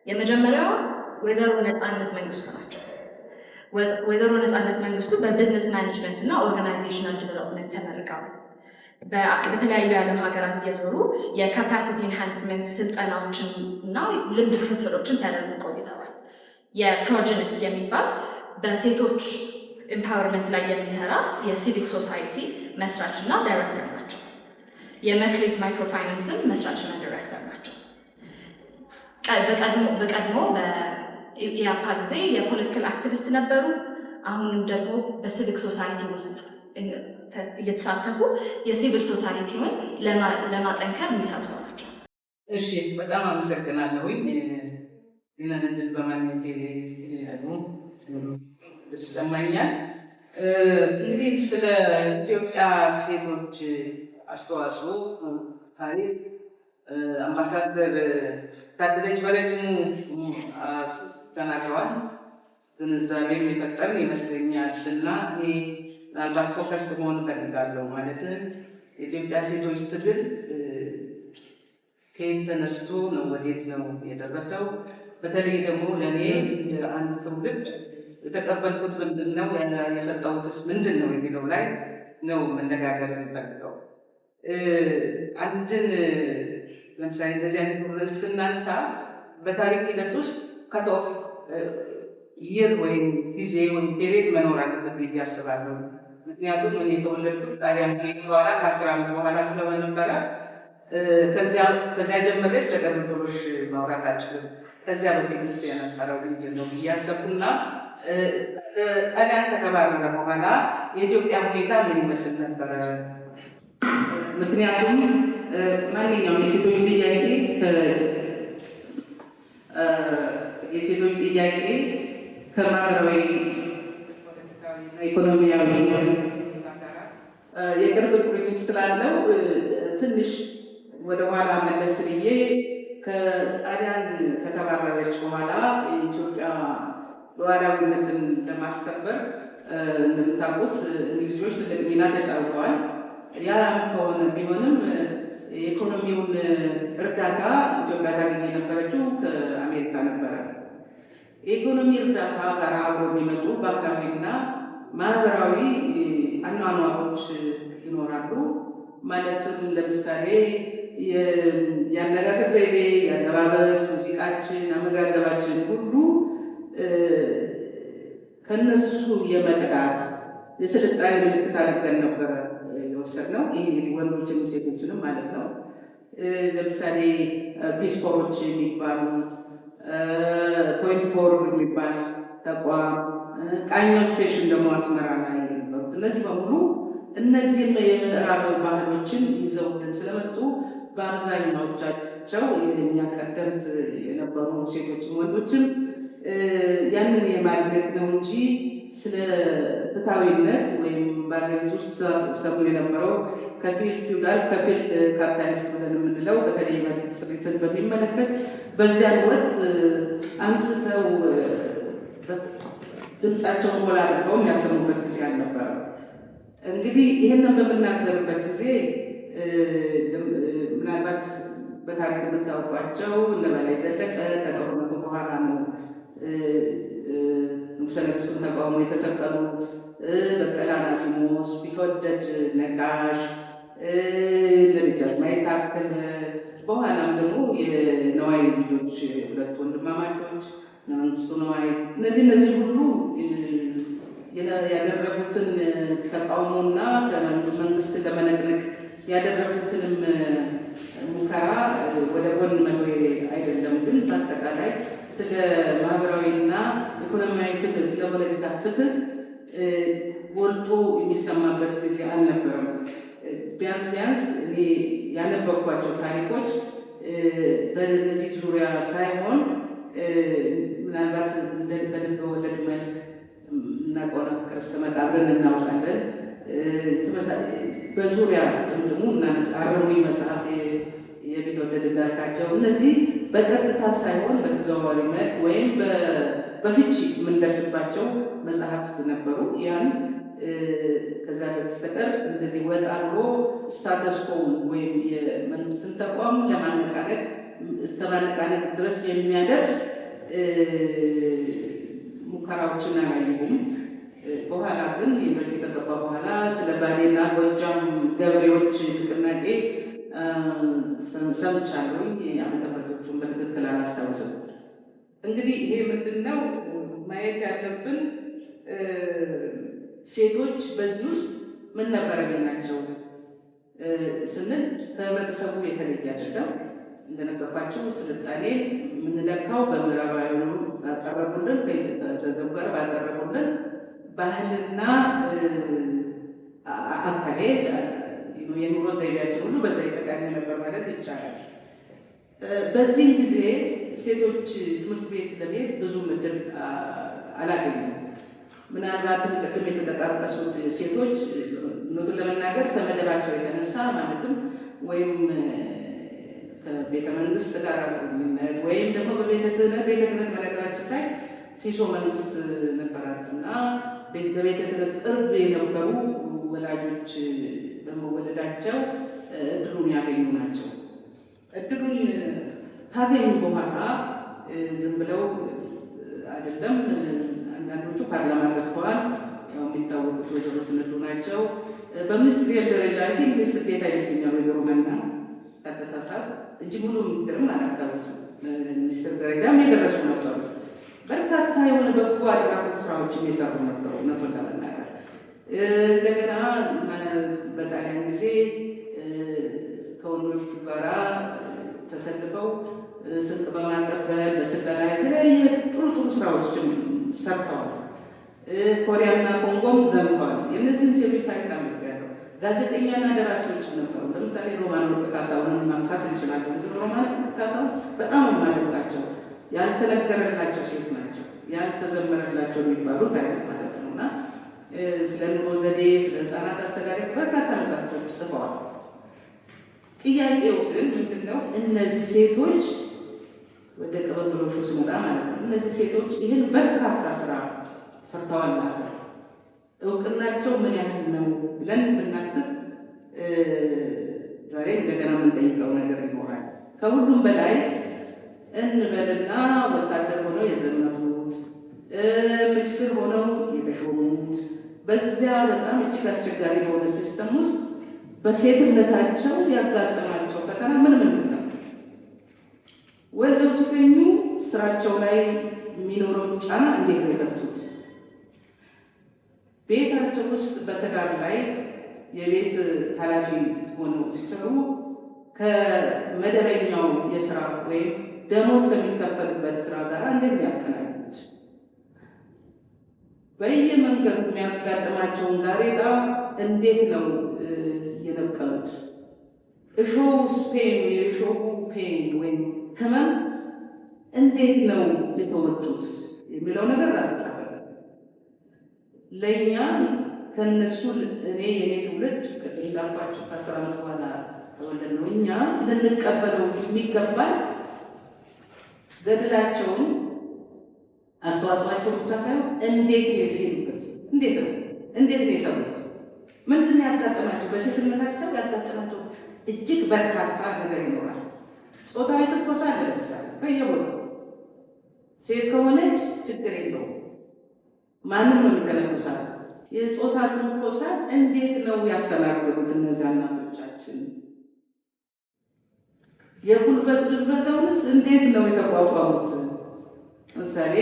የመጀመሪያው ወይዘሮ ነፃነት መንግስቱ ናቸው። ወይዘሮ ነፃነት መንግስቱ በቢዝነስ ማኔጅመንት እና ኦርጋናይዜሽናል ዲቨሎፕመንት ተመርቀዋል። በተለያዩ የዓለም ሀገራት እየዞሩ የካፓሲቲ ኢንሃንስመንት ስልጠናዎችን እና ልምድ ክፍፍሎችን ሲያደርጉ ቆይተዋል። የፕሮጀኒስት የሚባል በሴቶች ኤምፓወርመንት ላይ የሚሰራ የሲቪክ ሶሳይቲ መስራች እና ዳይሬክተር ናቸው። የመክሌት ማይክሮፋይናንስን መስራችና ዳይሬክተር ናቸው። በቀድሞ በኢያፓ ጊዜ የፖለቲካል አክቲቪስት ነበሩ። አሁንም ደግሞ በሲቪክ ሶሳይቲ ውስጥ እየተሳተፉ የሲቪል ሶሳይቲውን ለማጠንከር የሚሰሩ ሰው ናቸው። እሺ፣ በጣም አመሰግናለሁኝ። ይህንን እድል በማግኘቴ ደግሞ ይሰማኛል። እንግዲህ ስለ ኢትዮጵያ ሴቶች አስተዋጽኦ ታሪክ አምባሳደር ታደለች በረጅሙ ተናግረዋል። ግንዛቤም የፈጠርን ይመስለኛል እና እኔ ምናልባት ፎከስ መሆን እፈልጋለሁ። ማለትም የኢትዮጵያ ሴቶች ትግል ከየት ተነስቶ ነው ወዴት ነው የደረሰው? በተለይ ደግሞ ለእኔ አንድ ትውልድ የተቀበልኩት ምንድን ነው፣ የሰጠሁትስ ምንድን ነው የሚለው ላይ ነው መነጋገር የምፈልገው። አንድን ለምሳሌ እንደዚህ አይነት ርዕስ ስናነሳ በታሪክ ሂደት ውስጥ ከቶፍ ይር ወይም ጊዜ ወይም ፔሬድ መኖር አለበት ብዬ አስባለሁ። ምክንያቱም እኔ የተወለድኩት ጣሊያን ከሄድኩ በኋላ ከ10 ዓመት በኋላ ስለሆነ ነበረ። ከዚያ ጀምሬ ስለ ቅብብሎሽ ማውራት አልችልም። ከዚያ በፊትስ የነበረው ምንድን ነው ብዬ አሰብኩና ጣሊያን ከተባረረ በኋላ የኢትዮጵያ ሁኔታ ምን ይመስል ነበረ? ምክንያቱም ማንኛውም የሴቶች ጥያቄ ከማህበራዊ ፖለቲካዊና ኢኮኖሚያዊ ጋር የቅርብ ቁርኝት ስላለው ትንሽ ወደኋላ መለስ ብዬ ከጣሊያን ከተባረረች በኋላ የኢትዮጵያ ሉዓላዊነትን ለማስከበር እንደምታውቁት እንግሊዞች ትልቅ ሚና ተጫውተዋል። ያ ከሆነ ቢሆንም የኢኮኖሚውን እርዳታ ኢትዮጵያ ታገኝ የነበረችው ከአሜሪካ ነበረ። የኢኮኖሚ እርዳታ ጋር አብሮ የሚመጡ ባህላዊና ማህበራዊ አኗኗሮች ይኖራሉ። ማለትም ለምሳሌ የአነጋገር ዘይቤ፣ የአለባበስ፣ ሙዚቃችን፣ አመጋገባችን ሁሉ ከነሱ የመቅዳት የስልጣኔ ምልክት አድርገን ነበረ የወሰድነው። ይህ ወንዶችም ሴቶችንም ማለት ነው። ለምሳሌ ፒስኮሮች የሚባሉት ፖይንት ፎር የሚባል ተቋም፣ ቃኞ ስቴሽን ደግሞ አስመራ ላይ ነበሩት። እነዚህ በሙሉ እነዚህም የምዕራብ ባህሎችን ይዘውልን ስለመጡ በአብዛኛዎቻቸው የእኛ ቀደምት የነበሩ ሴቶችም ወንዶችም ያንን የማድረግ ነው እንጂ ስለ ፍትሃዊነት ወይም በሀገሪቱ ውስጥ ሰሩ የነበረው ከፊል ፊውዳል ከፊል ካፒታሊስት ብለን የምንለው በተለይ መሬት ስሪትን በሚመለከት በዚያን ወቅት አንስተው ድምፃቸውን ጎላ አድርገው የሚያሰሙበት ጊዜ አልነበረም። እንግዲህ ይህንን በምናገርበት ጊዜ ምናልባት በታሪክ የምታውቋቸው እነ በላይ ዘለቀ ከጦርነቱ በኋላ ነው ንጉሠ ነገሥቱን ተቃውሞ የተሰቀሉት። በቀለ አናሲሞስ፣ ቢትወደድ ነጋሽ፣ ደጃዝማች ታከለ፣ በኋላም ደግሞ የነዋይ ልጆች ሁለት ወንድማማቾች መንግስቱ ነዋይ፣ እነዚህ ሁሉ ያደረጉትን ተቃውሞና መንግስትን ለመነቅነቅ ያደረጉትንም ሙከራ ወደ ጎን መኖር አይደለም። ግን በአጠቃላይ ስለ ማህበራዊና ኢኮኖሚያዊ ፍትህ፣ ስለ ፖለቲካ ፍትህ ጎልቶ የሚሰማበት ጊዜ አልነበረም። ቢያንስ እኔ ያነበብኳቸው ታሪኮች በነዚህ ዙሪያ ሳይሆን ምናልባት በልብ ወለድ መልክ እናውቀው ፍቅር እስከ መቃብርን እናውቃለን። በዙሪያ ጥምጥሙ አረሙኝ መጽሐፍ የቢትወደድ እንዳልካቸው እነዚህ በቀጥታ ሳይሆን በተዘዋዋሪ መልክ ወይም በፍቺ የምንደርስባቸው መጽሐፍት ነበሩ። ያን ከዛ በስተቀር እንደዚህ ወጣ ብሎ ስታተስኮ ወይም የመንግስትን ተቋም ለማነቃነቅ እስከ ማነቃነቅ ድረስ የሚያደርስ ሙከራዎችን አላየሁም። በኋላ ግን ዩኒቨርሲቲ ከገባ በኋላ ስለ ባሌና ጎጃም ገበሬዎች ንቅናቄ ሰምቻለሁኝ። ዓመተ ምሕረቶቹን በትክክል አላስታውስም። እንግዲህ ይሄ ምንድነው ማየት ያለብን? ሴቶች በዚህ ውስጥ ምን ነበረ ናቸው ስንል ከህብረተሰቡ የተለየ አይደለም። እንደነገርኳቸው ስልጣኔ የምንለካው በምዕራባውያኑ ባቀረቡልን በተገበረ ባቀረቡልን ባህልና አካሄድ የኑሮ ዘይቤያችን ሁሉ በዛ የተቃኘ ነበር ማለት ይቻላል። በዚህም ጊዜ ሴቶች ትምህርት ቤት ለመሄድ ብዙ እድል አላገኙም። ምናልባትም ቅድም የተጠቃቀሱት ሴቶች እውነቱን ለመናገር ከመደባቸው የተነሳ ማለትም ወይም ከቤተ መንግስት ጋር ግንኙነት ወይም ደግሞ በቤተ ክህነት በነገራችን ላይ ሲሶ መንግስት ነበራትና በቤተ ክህነት ቅርብ የነበሩ ወላጆች በመወለዳቸው እድሉን ያገኙ ናቸው። እድሉን ካገኙ በኋላ ዝም ብለው አይደለም። አንዳንዶቹ ፓርላማ ገብተዋል። ያው የሚታወቁት ወይዘሮ ስንዱ ናቸው። በሚኒስትሪያል ደረጃ ግን ሚኒስትር ዴኤታ ይመስለኛል ወይዘሮ መና ከተሳሳት እንጂ ሙሉ ሚኒስትርም አላስታውስም። ሚኒስትር ደረጃም የደረሱ ነበሩ። በርካታ የሆነ በጎ አድራጎት ስራዎችን የሰሩ ነበሩ። እውነቱን ለመናገር እንደገና በጣሊያን ጊዜ ከወንዶቹ ጋራ ተሰልፈው ስንቅ በማቀበል በስለላ የተለያየ ጥሩ ስራዎችም ሰርተዋል። ኮሪያና ኮንጎም ዘምተዋል። የእነዚህን ሴቶች ታሪክ አንብቤያለሁ። ጋዜጠኛና ደራሲዎችም ነበሩ። ለምሳሌ ሮማን ወርቅ ካሳሁንን ማንሳት እንችላለን። ሮማን ወርቅ ካሳሁን በጣም የማደንቃቸው ያልተነገረላቸው ሴት ናቸው። ያልተዘመረላቸው የሚባሉ ታሪክ ማለት ነው እና ስለ ኑሮ ዘዴ፣ ስለ ህፃናት አስተዳደግ በርካታ መጽሐፎች ጽፈዋል። ጥያቄው ግን ምንድነው? እነዚህ ሴቶች ወደ ቅብብሎሹ ስመጣ ማለት ነው እነዚህ ሴቶች ይህን በርካታ ስራ ሰርተዋል ማለት እውቅናቸው ምን ያህል ነው ብለን ብናስብ ዛሬ እንደገና የምንጠይቀው ነገር ይኖራል። ከሁሉም በላይ እንበልና ወታደር ሆነው የዘመቱት፣ ሚኒስትር ሆነው የተሾሙት በዚያ በጣም እጅግ አስቸጋሪ በሆነ ሲስተም ውስጥ በሴትነታቸው ያጋጠማቸው ፈተና ምን ምንድን ነው? ወልደው ሲገኙ ስራቸው ላይ የሚኖረው ጫና እንዴት ነው የፈቱት? ቤታቸው ውስጥ በትዳር ላይ የቤት ኃላፊ ሆነው ሲሰሩ ከመደበኛው የስራ ወይም ደሞዝ ከሚከፈልበት ስራ ጋር እንዴት ያገናኙት? በየመንገዱ የሚያጋጥማቸውን ጋሬጣ እንዴት ነው የነቀሉት? እሾሁ ፔን የእሾሁ ፔን ወይም ህመም እንዴት ነው የተወጡት የሚለው ነገር አልተጻፈ። ለእኛ ከነሱ እኔ የኔ ትውልድ እንዳልኳቸው ከ10 ዓመት በኋላ ተወለድ ነው። እኛ ልንቀበለው የሚገባል ገድላቸውን አስተዋጽኦአቸውን ብቻ ሳይሆን እንዴት ነው የሄዱበት፣ እንዴት ነው የሰሩት፣ ምንድን ነው ያጋጠማቸው? በሴትነታቸው ያጋጠማቸው እጅግ በርካታ ነገር ይኖራል። ጾታዊ ትንኮሳ ለምሳሌ በየቦታው ሴት ከሆነች ችግር የለውም፣ ማንም ነው የሚተነኮሳት። የጾታ ትንኮሳ እንዴት ነው ያስተናገዱት እነዚያ እናቶቻችን? የጉልበት ብዝበዛውንስ እንዴት ነው የተቋቋሙት? ለምሳሌ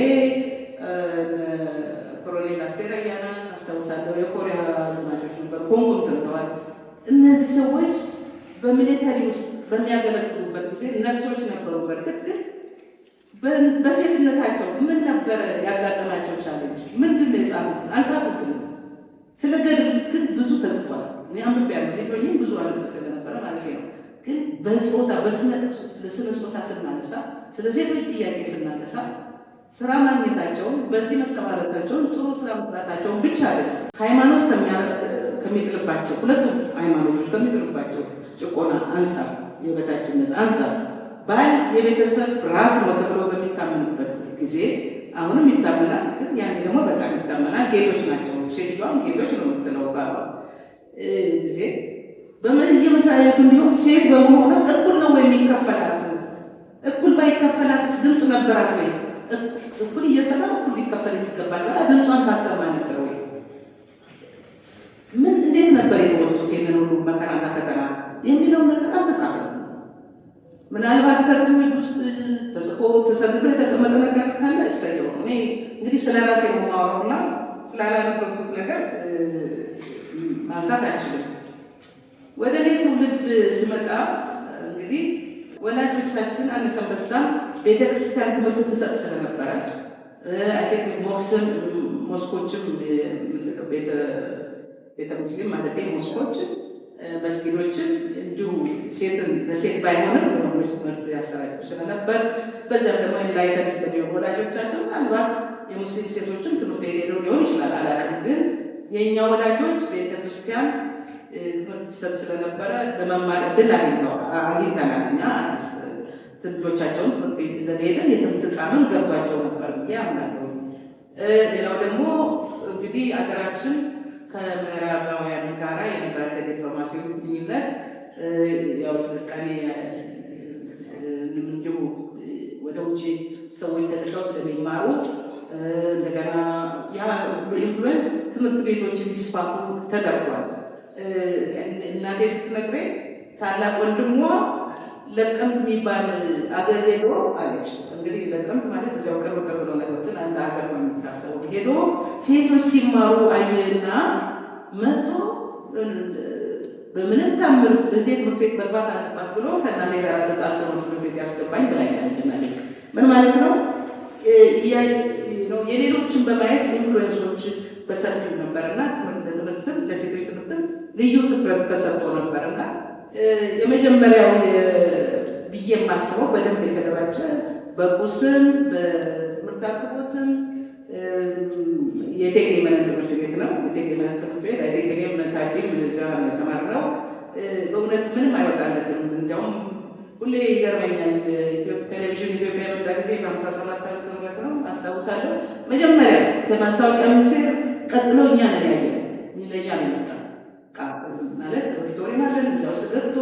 ኮሎኔል አስቴር አያናን አስታውሳለሁ። የኮሪያ ዘማቾች ነበሩ፣ ኮንጎም ሰርተዋል። እነዚህ ሰዎች በሚሊተሪ ውስጥ በሚያገለግሉበት ጊዜ ነርሶች ነበሩ። በእርግጥ ግን በሴትነታቸው ምን ነበረ ያጋጠማቸው ቻሌንጅ? ምንድን ነው የጻፉት? አልጻፉትም። ስለ ገድል ግን ብዙ ተጽፏል። እኔ አንብቤያለሁ። ሌሎኝም ብዙ አነብ ስለነበረ ማለት ነው። ግን በጾታ ስለ ጾታ ስናነሳ፣ ስለ ሴቶች ጥያቄ ስናነሳ ስራ ማግኘታቸውን በዚህ መሰማረታቸውን ጥሩ ስራ መስራታቸውን ብቻ አይደለም፣ ሃይማኖት ከሚጥልባቸው ሁለቱም ሃይማኖቶች ከሚጥልባቸው ጭቆና አንጻር፣ የበታችነት አንጻር ባል የቤተሰብ ራስ ነው ተብሎ በሚታመንበት ጊዜ አሁንም ይታመናል። ግን ያኔ ደግሞ በጣም ይታመናል። ጌቶች ናቸው። ሴትዮዋም ጌቶች ነው የምትለው ባሏ ጊዜ በየመስሪያ ቤቱ እንዲሆን ሴት በመሆኑ እኩል ነው ወይ የሚከፈላት? እኩል ባይከፈላትስ ድምፅ ነበራት ወይ? እኩል እየሰራ እኩል ሊከፈል የሚገባል ብላ ድምጿን ታሰማ ነበር ወይ? ምን እንዴት ነበር የተወሱት? ይህንን ሁሉ መከራና ፈተና የሚለው ነገር አልተጻፈም። ምናልባት ሰርቲፊኬት ውስጥ ተጽፎ ተሰልፎ የተቀመጠ ነገር ካለ እሰየው። እኔ እንግዲህ ስለ ራሴ ነው የማወራውና ስላላነበብኩት ነገር ማንሳት አይችልም። ወደ እኔ ትውልድ ስመጣ እንግዲህ ወላጆቻችን አነሰን በዛም ቤተክርስቲያን ትምህርት ትሰጥ ስለነበረ ሞስኮችም ቤተ ሙስሊም ማለት ሞስኮች መስጊዶችን እንዲሁ ሴትን ለሴት ባይሆንም ወንዶች ትምህርት ያሰራጩ ስለነበር በዚያም ደግሞ ላይተን ስለሚሆኑ ወላጆቻቸው ምናልባት የሙስሊም ሴቶችን ትምህርት ቤት ሄደው ሊሆን ይችላል፣ አላውቅም። ግን የእኛ ወላጆች ቤተክርስቲያን ትምህርት ትሰጥ ስለነበረ ለመማር እድል አግኝተናል። እኛ ልጆቻቸውን ትምህርት ቤት ለመሄድን የትምህርት ጣዕም ገባቸው ነበር ብዬ አምናለሁ። ሌላው ደግሞ እንግዲህ አገራችን ከምዕራባውያን ጋራ የነበረ ዲፕሎማሲ ግንኙነት ያው ስልጣኔ እንዲሁ ወደ ውጭ ሰዎች ተልከው ስለሚማሩ እንደገና ያ በኢንፍሉዌንስ ትምህርት ቤቶች እንዲስፋፉ ተደርጓል። እናቴ ስትነግረኝ ታላቅ ወንድሟ ለቀምት የሚባል አገር ሄዶ አለች። እንግዲህ ለቀምት ማለት እዚያው ቅርብ ነው፣ ነገር ግን አንድ አገር ነው የሚታሰበው። ሄዶ ሴቶች ሲማሩ አየና መጥቶ በምንም ታምር እህቴ ትምህርት ቤት መግባት አለባት ብሎ ከእናቴ ጋር ተጣልቶ ትምህርት ቤት ያስገባኝ ብላኛለች። ምን ማለት ነው? የሌሎችን በማየት ኢንፍሉዌንሶች በሰፊው ነበርና ትምህርትም ለሴቶች ትምህርትም ልዩ ትኩረት ተሰጥቶ ነበርና የመጀመሪያው ብዬ የማስበው በደንብ የተደራጀ በቁስም በትምህርት አቅርቦትም የእቴጌ መነን ትምህርት ቤት ነው። የእቴጌ መነን ትምህርት ቤት እቴጌም ታዴም እዛ ተማርነው በእውነት ምንም አይወጣለትም። እንዲያውም ሁሌ ይገርመኛል። ቴሌቪዥን ኢትዮጵያ የመጣ ጊዜ በ57 ዓመተ ምህረት ነው አስታውሳለሁ። መጀመሪያ ከማስታወቂያ ሚኒስቴር ቀጥሎ እኛ ነን ያየን። ለእኛ ነው የመጣው ማለት ኦዲቶሪየም አለን እዛ ውስጥ ገብቶ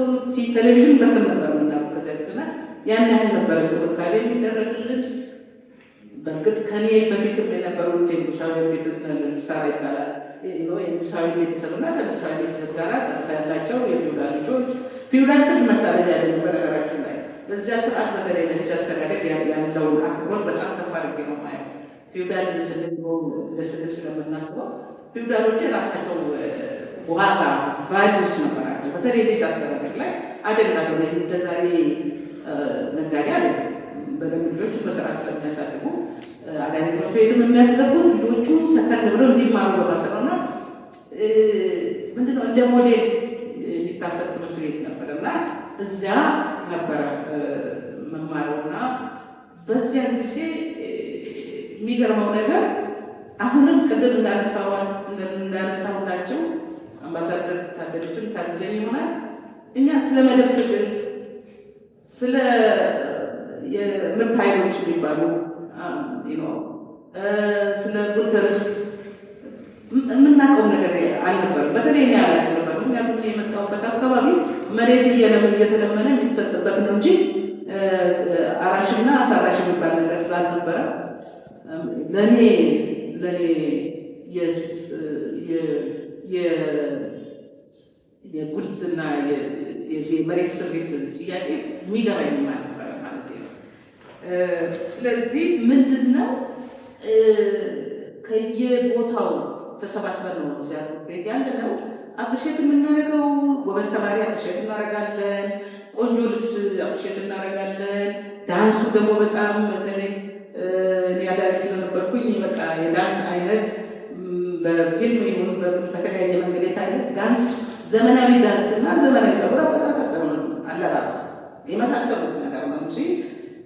ቴሌቪዥን በስም ነበር የምናውቀው። ከዚያ ያን ያህል ነበረ እንክብካቤ የሚደረግልን። በእርግጥ ከኔ በፊትም የነበሩት የንጉሳዊ ቤት ሳራ ይባላል የንጉሳዊ ቤተሰብና ከንጉሳዊ ቤተሰብ ጋር ቀጥታ ያላቸው የፊውዳል ልጆች ፊውዳል ስል መሳሪያ ያለ በነገራችን ላይ በዚያ ስርዓት በተለይ ለልጅ አስተዳደግ ያለውን አክብሮት በጣም ከፍ አድርጌ ነው ማየው። ፊውዳል ለስድብ ስለምናስበው ፊውዳሎች የራሳቸው ዋጋ ቫሊዩስ ነበራቸው። በተለይ ልጅ አስተዳደግ ላይ አደጋለሁ እንደዛሬ ነጋዴ አለ በደንብ ልጆችን በስርዓት ስለሚያሳድጉ አዳሪ ትምህርት ቤትም የሚያስገቡት ልጆቹ ሰከን ብለው እንዲማሩ በማሰብና ምንድነው እንደ ሞዴል የሚታሰብ ትምህርት ቤት ነበር እና እዚያ ነበረ መማሩና በዚያን ጊዜ የሚገርመው ነገር አሁንም ቅድም እንዳነሳሁላቸው አምባሳደር ታደለችም ታግዘኝ ይሆናል እኛ ስለ መደብ ትግል ስለ የምርት ኃይሎች የሚባሉ ስለ ጉልተርስ የምናውቀው ነገር አልነበረም። በተለይ እኔ ያላቸው ነበር። ምክንያቱም የመጣሁበት አካባቢ መሬት እየተለመነ የሚሰጥበት ነው እንጂ አራሽና አሳራሽ የሚባል ነገር ስላልነበረ ለእኔ የጉልትና የመሬት ስሪት ጥያቄ የሚገባኝ ማለት ነው። ስለዚህ ምንድነው ከየቦታው ተሰባስበን ነው እዚያ ቤት ያለ ነው አፕሪሼት የምናደርገው። ጎበዝ ተማሪ አፕሪሼት እናደርጋለን። ቆንጆ ልብስ አፕሪሼት እናደርጋለን። ዳንሱ ደግሞ በጣም በተለይ እኔ አዳሪ ስለነበርኩኝ በቃ የዳንስ አይነት በፊልም ይሁን በተለያየ መንገድ የታየ ዳንስ፣ ዘመናዊ ዳንስ እና ዘመናዊ ጸጉር አበጣጠር፣ ዘመናዊ አለባበስ የመሳሰሉት ነገር ነው እንጂ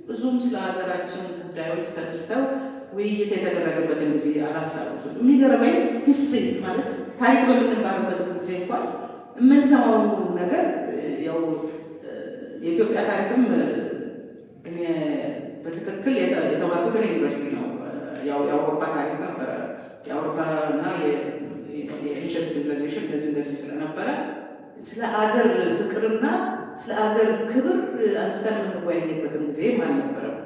ብዙም ስለ ሀገራችን ጉዳዮች ተነስተው ውይይት የተደረገበትን ጊዜ አላስታውስም። የሚገርመኝ ሂስትሪ ማለት ታሪክ በምንባልበት ጊዜ እንኳን የምንሰማው ነገር ያው የኢትዮጵያ ታሪክም እኔ በትክክል የተማርኩት ዩኒቨርሲቲ ነው። ያው የአውሮፓ ታሪክ ነበረ። የአውሮፓና የኤንሸንት ሲቪላይዜሽን እንደዚህ ስለነበረ ስለ አገር ፍቅርና ስለ አገር ክብር አንስተን የምንወያይበትን ጊዜም አልነበረም።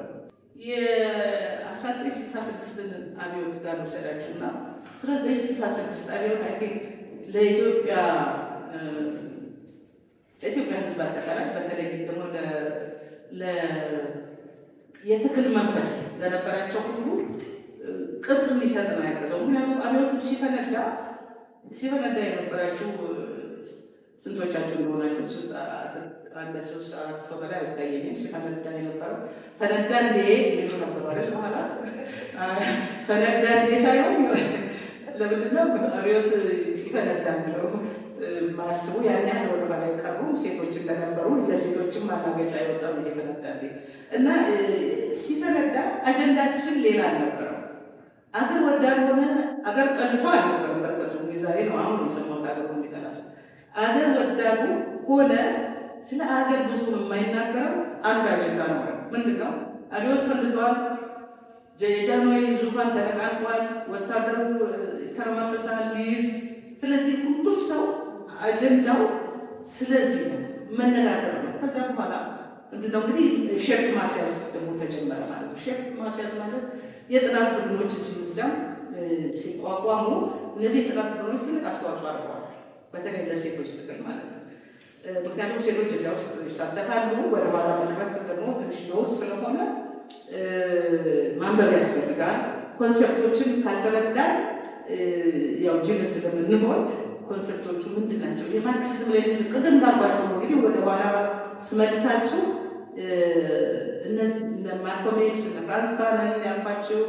የ1966 አብዮት ጋር ወሰዳችሁና 1966 አብዮት አይ ቲንክ ለኢትዮጵያ ሕዝብ አጠቃላይ በተለይ ደግሞ የትክል መንፈስ ለነበራቸው ሁሉ ቅርጽ የሚሰጥ ነው ያገዘው። ምክንያቱም አብዮቱ ሲፈነዳ የነበራችሁ ስንቶቻቸው እንደሆናቸው ሶስት አራት ሰው በላይ አይታየኝም። ሲፈነዳ የነበረው ፈነዳ እንዴ የሚሉ ነበሩ አይደል? በኋላ ፈነዳ እንዴ ሳይሆን ለምንድነው አብዮት ይፈነዳ ብለው ማስቡ ያን ያህል ወደ ላይ ቀሩ ሴቶች እንደነበሩ ለሴቶችም ማናገጫ የወጣው ይፈነዳ እንዴ እና ሲፈነዳ አጀንዳችን ሌላ አልነበረም። አገር ወዳድ ሆነ አገር ጠልሰው አልነበረም። በርቀቱ የዛሬ ነው አሁን የሰማሁት አገር የሚጠላሰው አገር ወዳዱ ሆነ ስለ አገር ብዙ የማይናገረው አንድ አጀንዳ ነው። ምንድነው? አብዮት ፈንድቷል፣ የጃንሆይ ዙፋን ተነቃንቷል፣ ወታደሩ ተረማመሳል ሊይዝ። ስለዚህ ሁሉም ሰው አጀንዳው ስለዚህ ነው መነጋገር ነው። ከዚያ በኋላ ምንድነው እንግዲህ ሼፕ ማስያዝ ደግሞ ተጀመረ ማለት ነው። ሼፕ ማስያዝ ማለት የጥናት ቡድኖች ሲዛም ሲቋቋሙ እነዚህ የጥናት ቡድኖች ትልቅ አስተዋጽኦ አድርገዋል። በተለይ ለሴቶች ትግል ማለት ነው። ምክንያቱም ሴቶች እዚያ ውስጥ ይሳተፋሉ። ወደ ኋላ መቅረት ደግሞ ትንሽ ለውጥ ስለሆነ ማንበብ ያስፈልጋል። ኮንሰፕቶችን ካልተረዳን ያው ጅል ስለምንሆን ኮንሰፕቶቹ ምንድን ናቸው? የማርክሲዝም ሌኒኒዝም ቅድም እንዳልኳቸው እንግዲህ ወደ ኋላ ስመልሳቸው እነዚህ ማልኮም ኤክስ ፍራንስ ፋኖን ያልኳቸው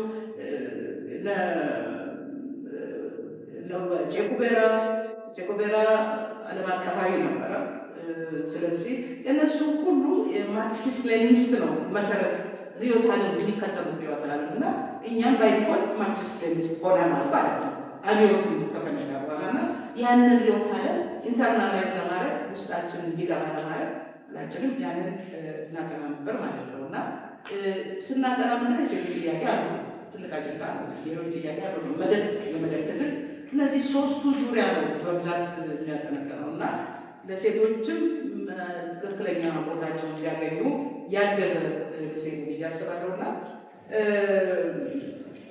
ቼኩቤራ ዓለም አቀፋዊ ነበረ። ስለዚህ የእነሱ ሁሉ የማርክሲስት ሌኒኒስት ነው መሰረት ርዕዮተ ዓለም የሚከተሉት ርዕዮተ ዓለም እና እኛም ባይ ዲፎልት ማርክሲስት ሌኒኒስት ሆነናል ማለት ነው። አብዮቱ ከፈለጋ በኋላ እና ያንን ርዕዮተ ዓለም ኢንተርናላይዝ ለማድረግ ውስጣችን እንዲገባ ለማድረግ ሁላችንም ያንን እናጠና ነበር ማለት ነው እና ስናጠና ምንድን የሴት ጥያቄ አሉ፣ ትልቅ አጀንዳ ነው። ሌሎች ጥያቄ አሉ፣ የመደብ ትግል። እነዚህ ሶስቱ ዙሪያ ነው በብዛት የሚያጠነጥነው እና ለሴቶችም ትክክለኛ ቦታቸውን እንዲያገኙ ያገዘ ጊዜ እያስባለሁ እና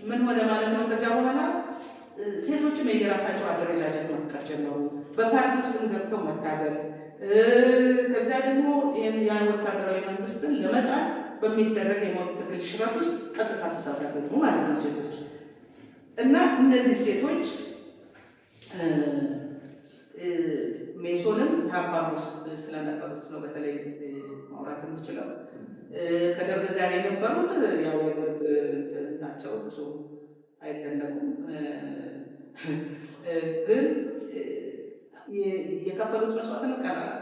ምን ሆነ ማለት ነው። ከዚያ በኋላ ሴቶችም የየራሳቸው አደረጃጀት መፍጠር ጀመሩ። በፓርቲ ውስጥም ገብተው መታገል፣ ከዚያ ደግሞ ያን ወታደራዊ መንግስትን ለመጣል በሚደረግ የሞት ትግል ሽረት ውስጥ ቀጥታ ተሳታፊ ማለት ነው ሴቶች እና እነዚህ ሴቶች ሜሶንም ሀባም ውስጥ ስለነበሩት ነው በተለይ ማውራት የምችለው። ከደርግ ጋር የነበሩት ያው የደርግ ናቸው፣ ብዙ አይደነቁም። ግን የከፈሉት መስዋዕትነት ቀላል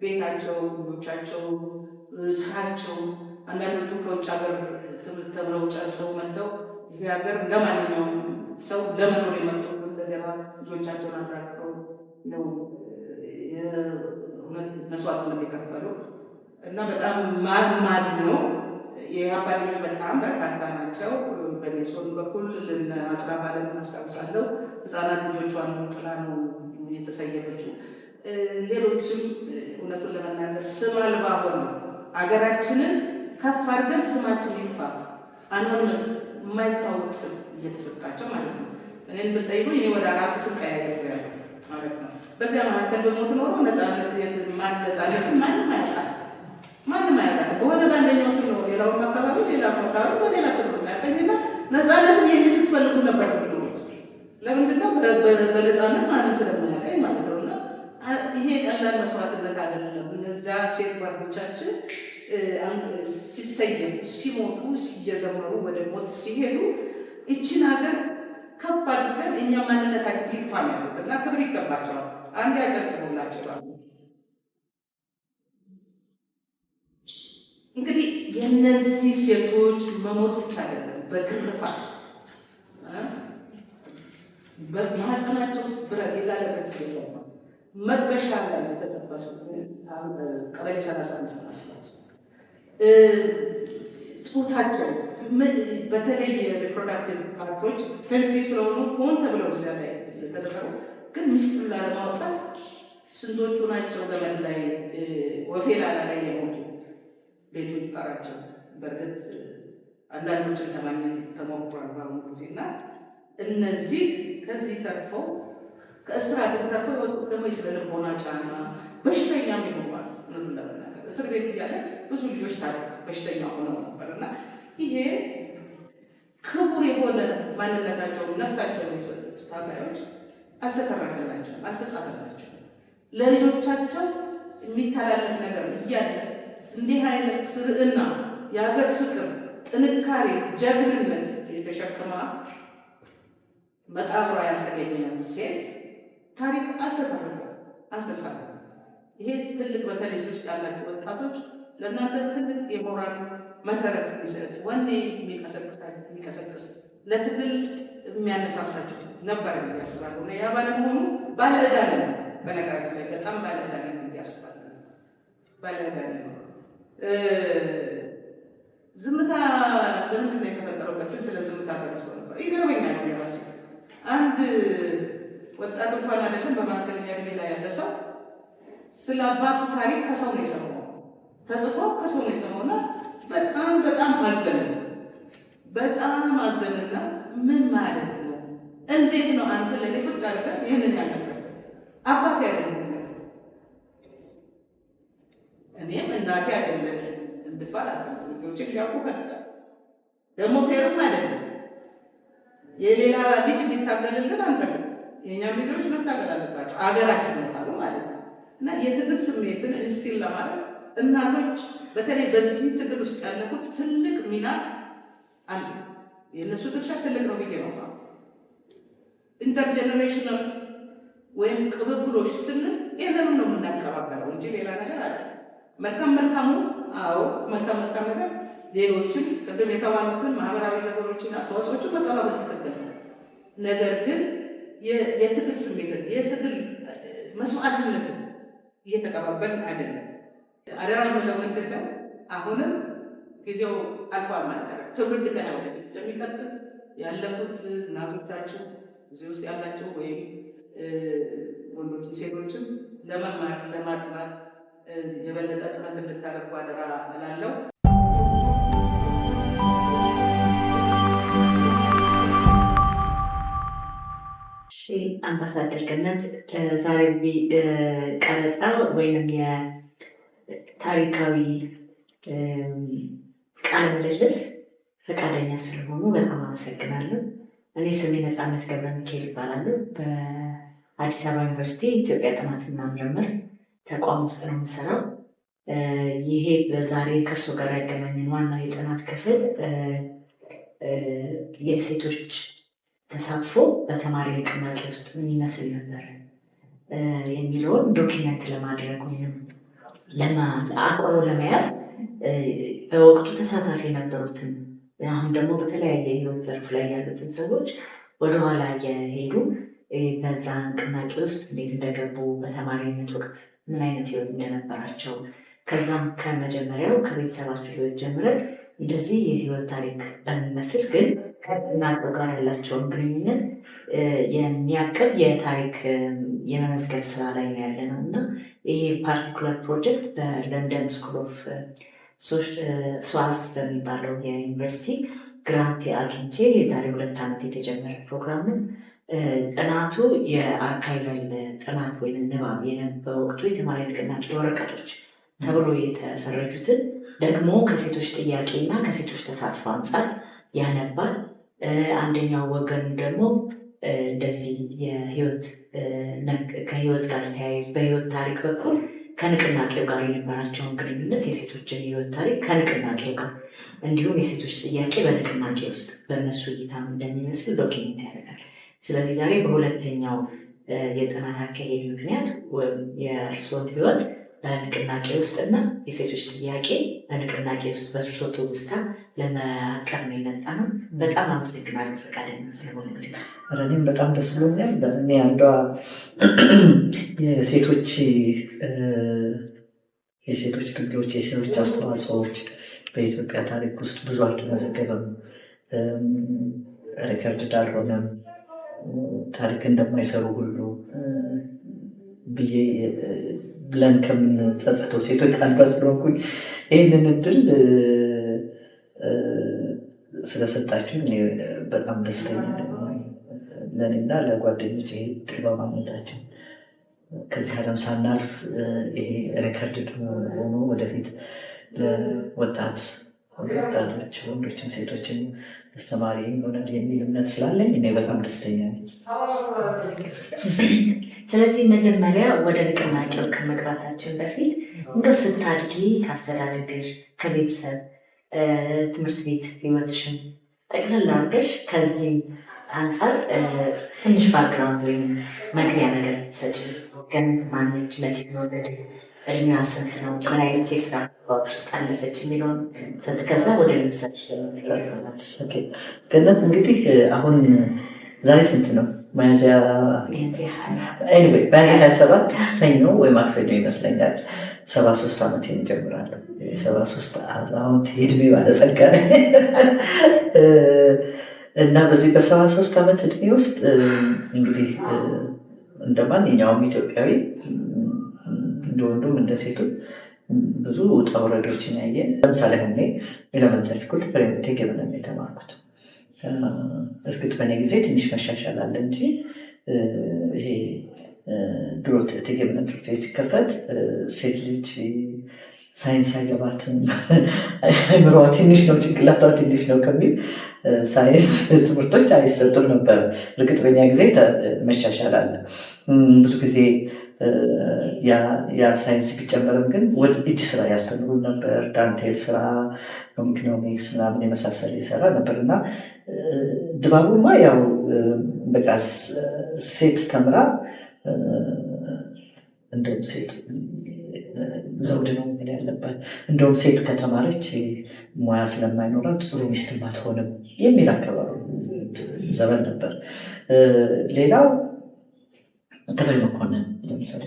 ቤታቸው፣ ልጆቻቸው፣ ስራቸው። አንዳንዶቹ ከውጭ ሀገር ትምህርት ተምረው ጨርሰው መጥተው እዚህ ሀገር ለማንኛውም ሰው ለመኖር የመጡ እንደገና ልጆቻቸውን አድራግተው ነው የእውነት መስዋዕትነት የከፈሉ እና በጣም ማዝ ነው። የኢህአፓ ልጆች በጣም በርካታ ናቸው። በሜሶን በኩል አጥራፍ አለም አስታውሳለሁ። ህፃናት ልጆቿን ጥላ ነው የተሰየመችው። ሌሎችም እውነቱን ለመናገር ስም አልባ ሆኑ። አገራችንን ከፍ አድርገን ስማችን ይጥፋ፣ አኖኒመስ የማይታወቅ ስም እየተሰጣቸው ማለት ነው። እኔን ብጠይቁ እኔ ወደ 4 ስም ቀያይሬያለሁ ማለት ነው። በዚያ መካከል በሞት ኖሮ ነፃነትን ማንም አያውቃትም፣ ማንም አያውቃትም። በሆነ በአንደኛው ስም ነው፣ ሌላውን አካባቢ አካባቢ በሌላ ስም ነው ያገኝና ነፃነትን ይሄ ስትፈልጉ ነበር ትኖሩት። ለምንድነው? በነፃነት ማንም ስለማያውቀኝ ማለት ነው። እና ይሄ ቀላል መስዋዕትነት አይደለም። እነዚያ ሴት ጓዶቻችን ሲሰየሙ፣ ሲሞቱ፣ እየዘመሩ ወደ ሞት ሲሄዱ እችን ሀገር ከፍ አድርገን እኛ ማንነታችን ይጥፋል ያሉት እና ክብር ይገባቸዋል። አንድ ያቀርቡላቸዋል። እንግዲህ የእነዚህ ሴቶች መሞት ብቻ አይደለም፣ በግርፋት በማህፀናቸው ውስጥ ብረት የጋለበት የለም። መጥበሻ ላይ የተጠበሱ ቀበሌ 35 ማስላት ጡታቸው በተለይ የሪፕሮዳክቲቭ ፓርቶች ሴንሲቲቭ ስለሆኑ ሆን ተብለው እዚያ ላይ የተደረጉ ግን ሚስጥር ላለማውጣት ስንቶቹ ናቸው ገመድ ላይ ወፌላላ ላይ የሞቱ ቤቱ ይጠራቸው። በእርግጥ አንዳንዶችን ለማግኘት ተሞክሯል በአሁኑ ጊዜ እና እነዚህ ከዚህ ተርፈው ከእስራት ተርፈው የወጡት ደግሞ የስነ ልቦና ጫና በሽተኛም ይሆናል። እስር ቤት እያለ ብዙ ልጆች በሽተኛ ሆነው ነበርና ይሄ ክቡር የሆነ ማንነታቸውን ነፍሳቸውን የሰጡት ታጋዮች አልተተረከላቸው፣ አልተጻፈላቸው። ለልጆቻቸው የሚተላለፍ ነገር እያለ እንዲህ አይነት ስብዕና፣ የሀገር ፍቅር፣ ጥንካሬ፣ ጀግንነት የተሸከማ መቃብሯ ያልተገኘ ሴት ታሪክ አልተተረከ፣ አልተጻፈ። ይሄ ትልቅ በተለይ ውስጥ ያላቸው ወጣቶች ለእናንተ ትልቅ የሞራል መሰረት የሚሰጥ ወኔ የሚቀሰቅስ ለትግል የሚያነሳሳቸው ነበር ያስባሉ። ያ ባለመሆኑ ባለዕዳ ነው። በነገራችን ላይ በጣም ባለዕዳ ነው ያስባሉ። ባለዕዳ ነው። ዝምታ ለምንድን ነው የተፈጠረው? ስለ ዝምታ ተነስቶ ነበር። ይገርመኛል። የራሴ አንድ ወጣት እንኳን አይደለም በመካከለኛ እድሜ ላይ ያለ ሰው ስለ አባቱ ታሪክ ከሰው ነው የሰማው፣ ተጽፎ ከሰው ነው የሰማውና በጣም አዘንና ምን ማለት ነው? እንዴት ነው አንተ ለኔ ቁጭ አድርገህ ይህንን ያለበት አባቴ አይደለም እኔም እናቴ አይደለም እንድባል ልጆችን ሊያውቁ ፈልጋል። ደግሞ ፌርም አይደለም የሌላ ልጅ ሊታገልልን አንፈልግም። የእኛ ልጆች መታገል አለባቸው አገራችን ነው ማለት ነው። እና የትግል ስሜትን ኢንስቲል ለማድረግ እናቶች በተለይ በዚህ ትግል ውስጥ ያለፉት ትልቅ ሚና አለ። የእነሱ ድርሻ ትልቅ ነው ብዬ ነው። ኢንተርጀነሬሽናል ወይም ቅብብሎች ስንል ይህንንም ነው የምናቀባበለው እንጂ ሌላ ነገር አለ። መልካም መልካሙ መልካም ነገር ሌሎችን ቅድም የተባሉትን ማህበራዊ ነገሮችን አስተዋጽኦችን መቀባበል ትክክል ነው። ነገር ግን የትግል ስሜትን የትግል መስዋዕትነትን እየተቀባበል አይደለም። አደራ የምለው ምንድን ነው? አሁንም ጊዜው አልፏል ማለት ነው። ትውልድ ገና ወደፊት ስለሚቀጥል ያለፉት እናቶቻችን እዚህ ውስጥ ያላቸው ወይም ወንዶችም ሴቶችም ለመማር ለማጥናት የበለጠ ጥረት እንድታደርጉ አደራ እላለሁ። አምባሳደር ገነት ዛሬ ቀረጻ ወይም የታሪካዊ ቃለ ምልልስ ፈቃደኛ ስለሆኑ በጣም አመሰግናለሁ። እኔ ስሜ ነፃነት ገብረ ሚካኤል ይባላለሁ። በአዲስ አበባ ዩኒቨርሲቲ ኢትዮጵያ ጥናትና ምርምር ተቋም ውስጥ ነው የምሰራው። ይሄ በዛሬ ከእርሶ ጋር ያገናኘን ዋና የጥናት ክፍል የሴቶች ተሳትፎ በተማሪ ንቅናቄ ውስጥ ምን ይመስል ነበር የሚለውን ዶኪመንት ለማድረግ ወይም አቋሙ ለመያዝ በወቅቱ ተሳታፊ የነበሩትን አሁን ደግሞ በተለያየ የህይወት ዘርፍ ላይ ያሉትን ሰዎች ወደኋላ እየሄዱ በዛ ንቅናቄ ውስጥ እንዴት እንደገቡ፣ በተማሪነት ወቅት ምን አይነት ህይወት እንደነበራቸው፣ ከዛም ከመጀመሪያው ከቤተሰባቸው ህይወት ጀምረን እንደዚህ የህይወት ታሪክ በሚመስል ግን ከጥናቄው ጋር ያላቸውን ግንኙነት የሚያቅብ የታሪክ የመመዝገብ ስራ ላይ ነው ያለ ነው እና ይሄ ፓርቲኩላር ፕሮጀክት በለንደን ስኩል ኦፍ ስዋስ በሚባለው የዩኒቨርሲቲ ግራንት አግኝቼ የዛሬ 2 ዓመት የተጀመረ ፕሮግራም ነው። ጥናቱ የአርካይቫል ጥናት ወይም ንባብ በወቅቱ የተማሪ ንቅናቄ ወረቀቶች ተብሎ የተፈረጁትን ደግሞ ከሴቶች ጥያቄ እና ከሴቶች ተሳትፎ አንጻር ያነባል። አንደኛው ወገን ደግሞ እንደዚህ ከህይወት ጋር ተያይዞ በህይወት ታሪክ በኩል ከንቅናቄው ጋር የነበራቸውን ግንኙነት የሴቶችን የህይወት ታሪክ ከንቅናቄው ጋር እንዲሁም የሴቶች ጥያቄ በንቅናቄ ውስጥ በእነሱ እይታ እንደሚመስል ዶኪመንት ያደርጋል። ስለዚህ ዛሬ በሁለተኛው የጥናት አካሄድ ምክንያት የእርስዎን ህይወት በንቅናቄ ውስጥ እና የሴቶች ጥያቄ በንቅናቄ ውስጥ በእርሶ ትውስታ ለማቅረብ ነው የመጣ ነው። በጣም አመሰግናለሁ ፈቃደኛ ስለሆነ። እኔም በጣም ደስ ብሎኛል። እኔ አንዷ የሴቶች ትግሎች የሴቶች አስተዋጽኦዎች በኢትዮጵያ ታሪክ ውስጥ ብዙ አልተመዘገበም፣ ሪከርድ አልሆነም፣ ታሪክ እንደማይሰሩ ሁሉ ብዬ ብለን ከምንጸጥተው ሴቶች አንዷ ስለሆንኩኝ ይህንን እድል ስለሰጣችሁ በጣም ደስተኛ ለእኔና ለጓደኞች ይሄ እድል በማግኘታችን ከዚህ ዓለም ሳናልፍ ይሄ ሬከርድ ሆኖ ወደፊት ለወጣቶች ወንዶችም ሴቶችን አስተማሪ ይሆናል የሚል እምነት ስላለኝ እኔ በጣም ደስተኛ ነኝ። ስለዚህ መጀመሪያ ወደ ንቅናቄው ከመግባታችን በፊት እንደው ስታድጊ ከአስተዳደግሽ፣ ከቤተሰብ፣ ትምህርት ቤት ህይወትሽን ጠቅላላ አድርገሽ ከዚህም አንጻር ትንሽ ባክግራውንድ ወይም መግቢያ ነገር ትሰጪ። ገነት ማነች? መቼ ተወለደ? እድሜዋ ስንት ነው? ምን አይነት የስራ ቦታዎች ውስጥ አለፈች የሚለውን ከዛ ወደ ቤተሰብ ገነት እንግዲህ አሁን ዛሬ ስንት ነው? ሚያዝያ 27 ሰኞ ወይ ማክሰኞ ይመስለኛል 73 ዓመት እንጀምራለሁ። 73 አዛውንት የዕድሜ ባለጸጋ እና በዚህ በ73 ዓመት ዕድሜ ውስጥ እንግዲህ እንደ ማንኛውም ኢትዮጵያዊ እንደ ወንዱም እንደ ሴቱ ብዙ ውጣ ውረዶችን ያየ። ለምሳሌ ሆኔ ኤሌመንተሪ ስኩል እቴጌ ብለን የተማርኩት። እርግጥ በእኔ ጊዜ ትንሽ መሻሻል አለ እንጂ ይሄ ድሮ እቴጌ ብለን ትምህርት ቤት ሲከፈት ሴት ልጅ ሳይንስ አይገባትም፣ አይምሮዋ ትንሽ ነው፣ ጭንቅላቷ ትንሽ ነው ከሚል ሳይንስ ትምህርቶች አይሰጡም ነበር። እርግጥ በኛ ጊዜ መሻሻል አለ። ብዙ ጊዜ ያ ሳይንስ ቢጨመርም ግን ወደ እጅ ስራ ያስተምሩ ነበር። ዳንቴል ስራ፣ ኢኮኖሚክስ ምናምን የመሳሰል ይሰራ ነበር እና ድባቡማ ያው በቃ ሴት ተምራ እንደውም ሴት ዘውድ ነው ምን ያለባት፣ እንደውም ሴት ከተማረች ሙያ ስለማይኖራት ጥሩ ሚስትም አትሆንም የሚል አካባቢ ዘመን ነበር። ሌላው ተፈሪ መኮንን ለምሳሌ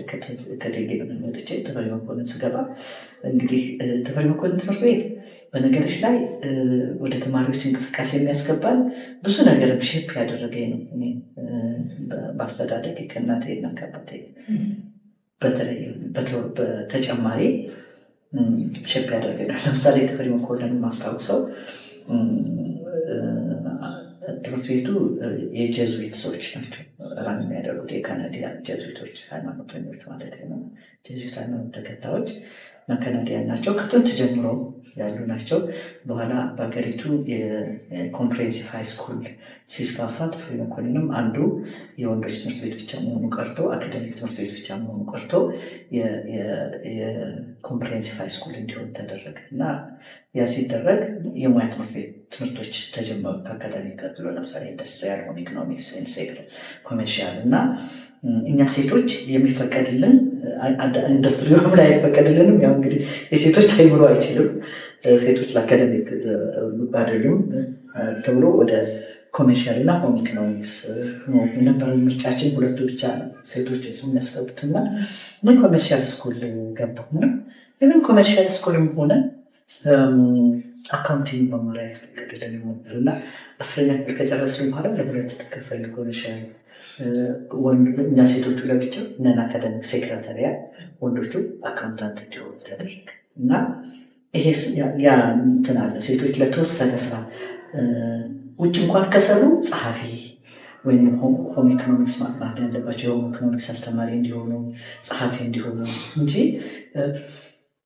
ከቴጌ ወጥቼ ተፈሪ መኮንን ስገባ እንግዲህ ተፈሪ መኮንን ትምህርት ቤት በነገሮች ላይ ወደ ተማሪዎች እንቅስቃሴ የሚያስገባል ብዙ ነገር ሼፕ ያደረገኝ ነው። እኔ በአስተዳደግ ከእናቴና ከአባቴ በተለይ በተጨማሪ ሼፕ ያደርገናል። ለምሳሌ ተፈሪ መኮንን ማስታውሰው ትምህርት ቤቱ የጀዙዊት ሰዎች ናቸው ራን የሚያደርጉት፣ የካናዲያን ጀዙዊቶች ሃይማኖተኞች ማለት ነው። ጀዙዊት ሃይማኖት ተከታዮች እና ካናዲያን ናቸው። ከጥንት ጀምሮ ያሉ ናቸው። በኋላ በሀገሪቱ የኮምፕሬሄንሲቭ ሃይ ስኩል ሲስፋፋ ተፈሪ መኮንንም አንዱ የወንዶች ትምህርት ቤት ብቻ መሆኑ ቀርቶ አካዳሚክ ትምህርት ቤት ብቻ መሆኑ ቀርቶ የኮምፕሬሄንሲቭ ሃይ ስኩል እንዲሆን ተደረገ እና ያ ሲደረግ የሙያ ትምህርት ቤት ትምህርቶች ተጀመሩ። ከአካዳሚክ ቀጥሎ ለምሳሌ ኢንዱስትሪያል፣ ኢኮኖሚክስ፣ ኮሜርሻል እና እኛ ሴቶች የሚፈቀድልን ኢንዱስትሪውም ላይ አይፈቀድልንም። ያው እንግዲህ የሴቶች አይምሮ አይችልም፣ ሴቶች ለአካዳሚክ አይደሉም ተብሎ ወደ ኮሜርሻል እና ሆም ኢኮኖሚክስ ነበር ምርጫችን። ሁለቱ ብቻ ነው ሴቶች የሚያስገቡትና ምን ኮሜርሻል ስኩል ገባሁ። ግን ኮሜርሻል ስኩልም ሆነ አካውንቲንግ መማሪያ አይፈቀድልን ነበር እና 10ኛ ክፍል ከጨረስን በኋላ ለሁለት ተከፈል ኮሜርሻል። እኛ ሴቶቹ ለብቻ ነን አካዳሚክ ሴክሬታሪያ፣ ወንዶቹ አካውንታንት እንዲሆኑ ተደረገ እና ይሄ ያ እንትን አለ። ሴቶች ለተወሰነ ስራ ውጭ እንኳን ከሰሩ ጸሐፊ ወይም ሆም ኢኮኖሚክስ ማጥናት ያለባቸው የሆም ኢኮኖሚክስ አስተማሪ እንዲሆኑ ጸሐፊ እንዲሆኑ እንጂ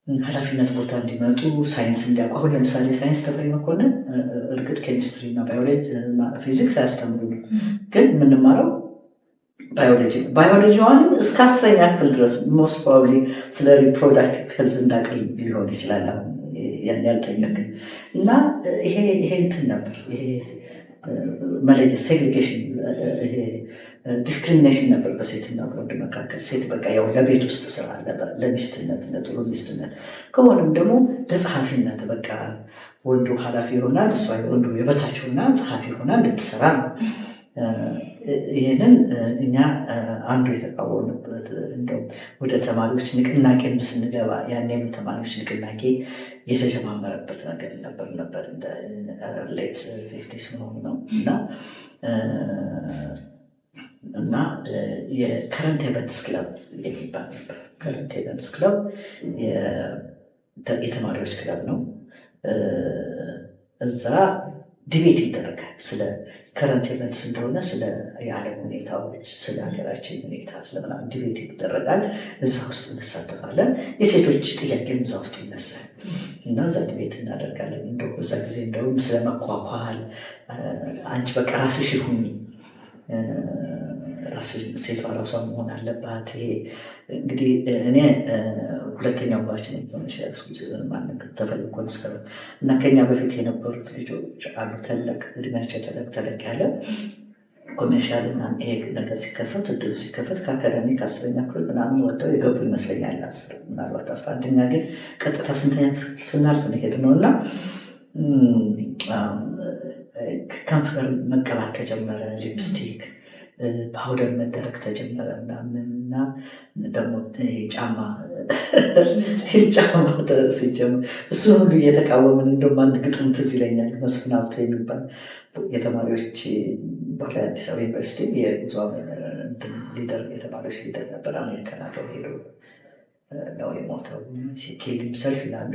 ኃላፊነት ቦታ እንዲመጡ ሳይንስ እንዲያውቁ። አሁን ለምሳሌ ሳይንስ ተፈሪ መኮንን እርግጥ ኬሚስትሪ እና ባዮሎጂ ፊዚክስ አያስተምሩ፣ ግን የምንማረው ባዮሎጂዋን እስከ 10ኛ ክፍል ድረስ ሞስት ፕሮባብሊ ስለ ሪፕሮዳክቲቭ ሄልዝ እንዳቅል ሊሆን ይችላል። ያን ያልጠየቅ እና ይሄ እንትን ነበር። ይሄ መለየት ሴግሪጌሽን፣ ይሄ ዲስክሪሚኔሽን ነበር በሴትና በወንድ መካከል። ሴት በቃ ያው ለቤት ውስጥ ስራ ለሚስትነት፣ ለጥሩ ሚስትነት ከሆነም ደግሞ ለጸሐፊነት በቃ ወንዱ ኃላፊ ይሆናል፣ እሷ ወንዱ የበታች ሆና ጸሐፊ ሆና እንድትሰራ ነው። ይህንን እኛ አንዱ የተቃወምበት እንደው ወደ ተማሪዎች ንቅናቄም ስንገባ ያኔም ተማሪዎች ንቅናቄ የተጀማመረበት ነገር ነበር እንደ ሌት ፊፍቲስ መሆኑ ነው እና የከረንት ኤቨንትስ ክለብ የሚባል ነበር። ከረንት ኤቨንትስ ክለብ የተማሪዎች ክለብ ነው። እዛ ዲቤት ይደረጋል። ስለ ከረንት ኤቨንትስ እንደሆነ ስለ የዓለም ሁኔታዎች፣ ስለ ሀገራችን ሁኔታ ስለምናምን ዲቤት ይደረጋል። እዛ ውስጥ እንሳተፋለን። የሴቶች ጥያቄም እዛ ውስጥ ይነሳል እና እዛ ዲቤት እናደርጋለን። እንደው በዛ ጊዜ እንደውም ስለመኳኳል አንቺ በቃ ራስሽ ሁኚ፣ ሴቷ ራሷ መሆን አለባት። ይሄ እንግዲህ እኔ ሁለተኛው ባችን ተፈሪ መኮንን እና ከኛ በፊት የነበሩት ልጆች አሉ ተለቅ እድሜያቸው ተለቅ ያለ ኮሜርሻል እና ይሄ ነገር ሲከፈት እድሉ ሲከፈት ከአካዳሚክ 10ኛ ክፍል ምናምን ወጥተው የገቡ ይመስለኛል። 10 ምናልባት 11ኛ ግን ቀጥታ ስንተኛ ስናልፍ ነው ሄድነው እና ከንፈር መቀባት ተጀመረ፣ ሊፕስቲክ ፓውደር መደረግ ተጀመረ እና ደግሞ ጫማ ሲጀምር እሱ ሁሉ እየተቃወምን እንደውም አንድ ግጥም ትዝ ይለኛል። መስፍን ሀብቱ የሚባል የተማሪዎች በኋላ አዲስ አበባ ዩኒቨርሲቲ የጉዞ ሊደር የተማሪዎች ሊደር ነበር። አሜሪካን ሀገር ሄዶ ነው የሞተው። ኬሊም ሰልፍ ይላሉ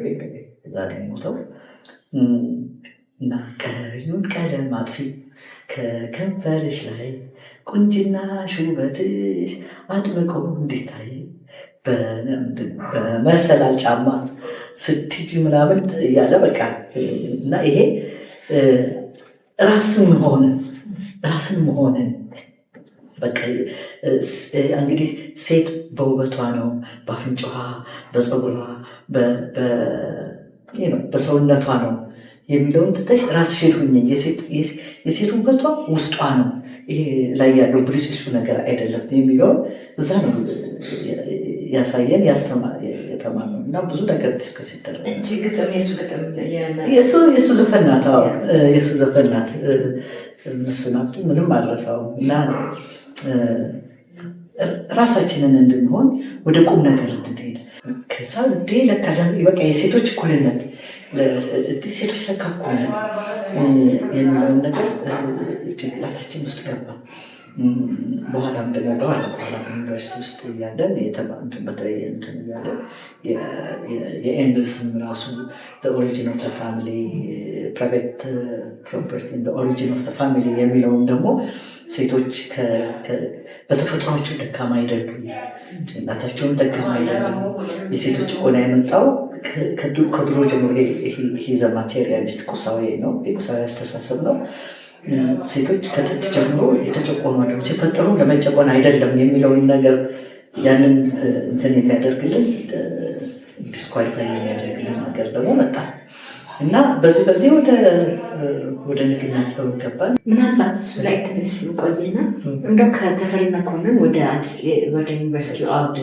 ዛ የሞተው እና ቀዩን ቀለም አጥፊ ከከንፈርሽ ላይ ቁንጅና ውበትሽ አድምቆ እንዲታይ በመሰላል ጫማ ስትሄጂ ምናምን እያለ በቃ እና ይሄ ራስን መሆንን በቃ እንግዲህ ሴት በውበቷ ነው፣ በአፍንጫዋ፣ በፀጉሯ፣ በሰውነቷ ነው የሚለውን ትተሽ ራስሽን ሁኚ። የሴት ውበቷ ውስጧ ነው፣ ይሄ ላይ ያለው ብልጭልጩ ነገር አይደለም የሚለውን እዛ ነው ያሳየን የተማርነው እና ብዙ ነገር ዲስከስ ይደረጋል። የእሱ ዘፈን ናት። የእሱ ዘፈን ናት። መስናቱ ምንም አልረሳውም እና ራሳችንን እንድንሆን ወደ ቁም ነገር እንድንሄድ ከዛ ለካ በቃ የሴቶች እኩልነት ሴቶች ለካ እኩል የሚለውን ነገር ጭንቅላታችን ውስጥ ገባ። በኋላም በኋላ ዩኒቨርሲቲ ውስጥ እያለን በተለይ እንትን እያለን የኤንግልስም ራሱ ኦሪጂን ኦፍ ፋሚሊ ፕራይቬት ፕሮፐርቲ ኦሪጂን ኦፍ ፋሚሊ የሚለውም ደግሞ ሴቶች በተፈጥሯቸው ደካማ አይደሉም፣ ጭንቅላታቸውን ደካማ አይደሉም። የሴቶች ቆና የመጣው ከድሮ ጀምሮ ይሄ ማቴሪያሊስት ቁሳዊ ነው፣ የቁሳዊ አስተሳሰብ ነው። ሴቶች ከጥንት ጀምሮ የተጨቆኑ አይደሉም፣ ሲፈጠሩ ለመጨቆን አይደለም የሚለውን ነገር ያንን እንትን የሚያደርግልን ዲስኳሊፋይ የሚያደርግልን ነገር ደግሞ መጣ እና በዚህ ወደ ንቅናቄው ገባል። ምናልባት እሱ ላይ ትንሽ ቆይና እንደው ከተፈሪ መኮንን ወደ ዩኒቨርሲቲ አውድ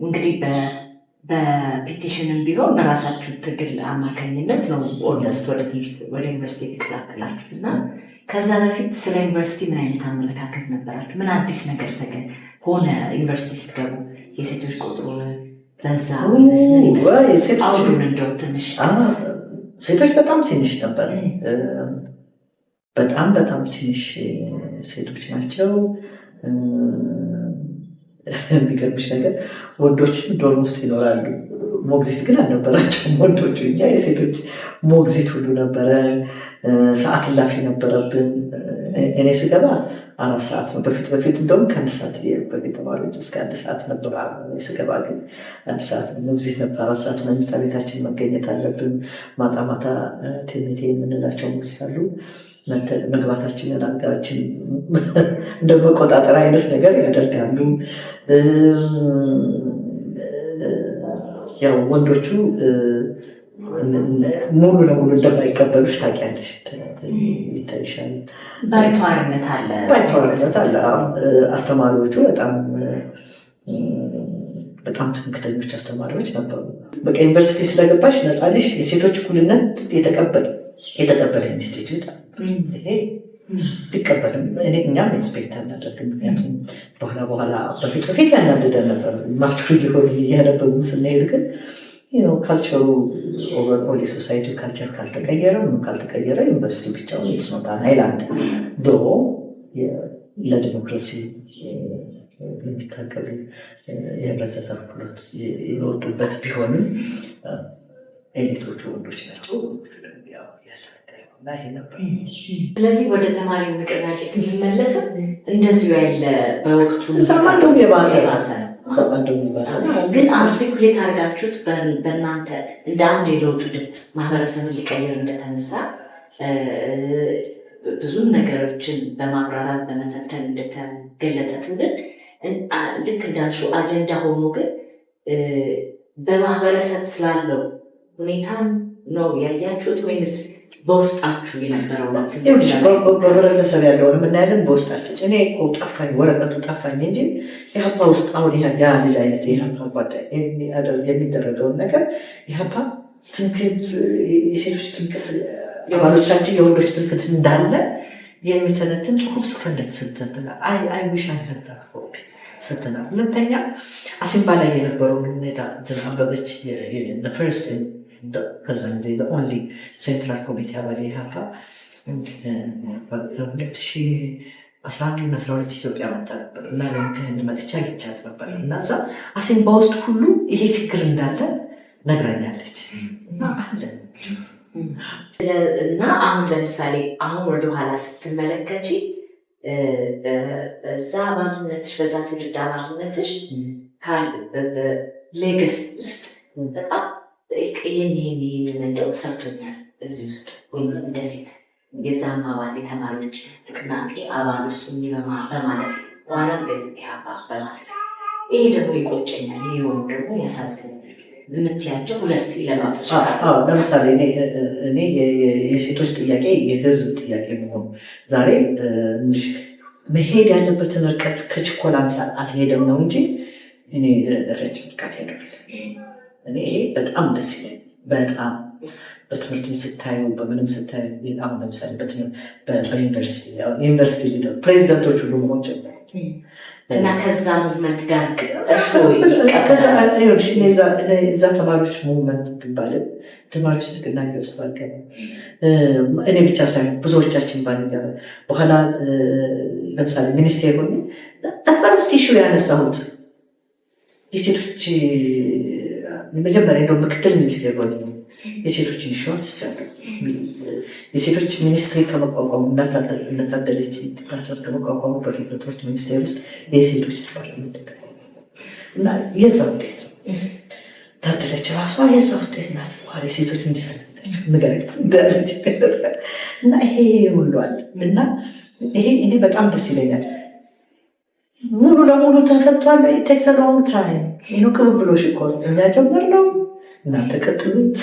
እንግዲህ በፒቲሽንም ቢሆን በራሳችሁ ትግል አማካኝነት ነው ኦልሞስት ወደ ዩኒቨርሲቲ የተቀላቀላችሁት እና ከዛ በፊት ስለ ዩኒቨርሲቲ ምን አይነት አመለካከት ነበራችሁ? ምን አዲስ ነገር ሆነ? ዩኒቨርሲቲ ስትገቡ የሴቶች ቁጥሩ በዛ አውዱን እንደው ትንሽ ሴቶች በጣም ትንሽ ነበር። በጣም ትንሽ ሴቶች ናቸው። የሚገርምሽ ነገር ወንዶች ዶርም ውስጥ ይኖራሉ፣ ሞግዚት ግን አልነበራቸውም ወንዶቹ። እኛ የሴቶች ሞግዚት ሁሉ ነበረ። ሰዓት እላፊ ነበረብን። እኔ ስገባ 4 ሰዓት ነው። በፊት እንደውም ከ1 ሰዓት በፊት ተማሪዎች እስከ 1 ሰዓት ነበር። ስገባ ግን 1 ሰዓት ሞግዚት ነበር። 4 ሰዓት መኝታ ቤታችን መገኘት አለብን። ማታ ቴሜቴ የምንላቸው ሞግዚት አሉ። መግባታችንን አልጋችን እንደ መቆጣጠር አይነት ነገር ያደርጋሉ። ያው ወንዶቹ ሙሉ ለሙሉ እንደማይቀበሉሽ ታውቂያለሽ፣ ይታይሻል። ባይተዋርነት አለ። አስተማሪዎቹ በጣም ትምክህተኞች አስተማሪዎች ነበሩ። በቃ ዩኒቨርሲቲ ስለገባሽ ነፃ ነሽ፣ የሴቶች እኩልነት የተቀበለ ኢንስቲትዩት ሊቀበልም እኛም ኤክስፔክት አናደርግም። ምክንያቱም በኋላ በፊት ያናድደን ነበር። ማቹር ሊሆን እያነበብን ስንሄድ ግን ካልቸሩ ኦቨርኦል የሶሳይቲ ካልቸር ካልተቀየረ ዩኒቨርሲቲ ብቻውን የስኖታን አይላንድ ድሮ ለዲሞክራሲ የሚታገሉ የህብረተሰብ ክፍሎች የወጡበት ቢሆንም ኤሊቶቹ ወንዶች ናቸው። ስለዚህ ወደ ተማሪ ንቅናቄ ስንመለስ እንደዚሁ ያለ በወቅቱ ሰማንደውም የባሰ ግን አርቲኩሌት አድርጋችሁት በእናንተ እንደ አንድ የለውጥ ድምፅ ማህበረሰብን ሊቀይር እንደተነሳ ብዙ ነገሮችን በማብራራት በመተንተን እንደተገለጠ ትውልድ ልክ እንዳልሽው አጀንዳ ሆኖ ግን በማህበረሰብ ስላለው ሁኔታን ነው ያያችሁት ወይንስ በውስጣችሁ የነበረው? በህብረተሰብ ያለውን የምናያለን በውስጣችን። እኔ ጠፋኝ፣ ወረቀቱ ጠፋኝ እንጂ የሀፓ ውስጥ አሁን ያ ልጅ አይነት የሀፓ ጓዳይ የሚደረገውን ነገር የሀፓ ትምክህት፣ የሴቶች ትምክህት፣ የባሎቻችን የወንዶች ትምክህት እንዳለ የሚተነትን ጽሁፍ ጽፈለት ስትናል አይዊሻ ነበር ስትናል። ሁለተኛ አሲምባ ላይ የነበረውን ሁኔታ አንበበች። ፈርስት ከዛ ጊዜ ኦንሊ ሴንትራል ኮሚቴ አባል ኢህአፓ 2011 ኢትዮጵያ መጣ ነበር እና ለምክህን መጥቻ ይቻት ነበር እና እዛ አሲምባ ውስጥ ሁሉ ይሄ ችግር እንዳለ ነግራኛለች እና አለ እና አሁን ለምሳሌ አሁን ወደኋላ ስትመለከቺ በዛ አባልነትሽ በዛ ትውልድ አባልነትሽ ሌገስ ውስጥ በጣም ይህን እንደው ሰርቶኛል እዚህ ውስጥ ወይም እንደ ሴት የዛም አባል የተማሪዎች ንቅናቄ አባል ውስጥ በማለፍ በኋላ በማለፍ ይሄ ደግሞ ይቆጨኛል። ይሄ ሆኑ ደግሞ ያሳዝነኛል። የምትያቸው ሁለት ኢለማቶች ለምሳሌ እኔ የሴቶች ጥያቄ የህዝብ ጥያቄ መሆኑ ዛሬ መሄድ ያለበትን ርቀት ከችኮላ አንፃር አልሄደም ነው እንጂ እኔ ረጅም ርቀት ሄደል። እኔ ይሄ በጣም ደስ ይለኝ። በጣም በትምህርት ስታዩ በምንም ስታዩ አሁን ለምሳሌ በዩኒቨርሲቲ ፕሬዚደንቶች ሁሉ መሆን ጀመሩ እና ከዛ ሙቭመንት ጋር እዛ ተማሪዎች ሙቭመንት ትባለ ተማሪዎች ንቅናቄ ውስጥ ባልገባ እኔ ብቻ ሳይሆን ብዙዎቻችን ባልገባ በኋላ ለምሳሌ ሚኒስቴር ሆኜ ፈርስት ኢሹ ያነሳሁት የሴቶች መጀመሪያ እንደው ምክትል ሚኒስቴር ሆኜ የሴቶች ኢንሹራንስ ይቻላል የሴቶች ሚኒስትሪ ከመቋቋሙ እናታደለች ዲፓርትመንት ከመቋቋሙ በፊት በትምህርት ሚኒስቴር ውስጥ የሴቶች ዲፓርትመንት እና የዛ ውጤት ነው። ታደለች ራሷ የዛ ውጤት ናት። በኋላ የሴቶች ሚኒስትር ንገረት እንዳለች እና ይሄ ሁሉ አለ እና ይሄ እኔ በጣም ደስ ይለኛል። ሙሉ ለሙሉ ተፈቷል። ቴክስ ሎንግ ታይም ይሄ ቅብብሎሽ እኮ እኛ ጀመርነው እናንተ ቀጥሉት።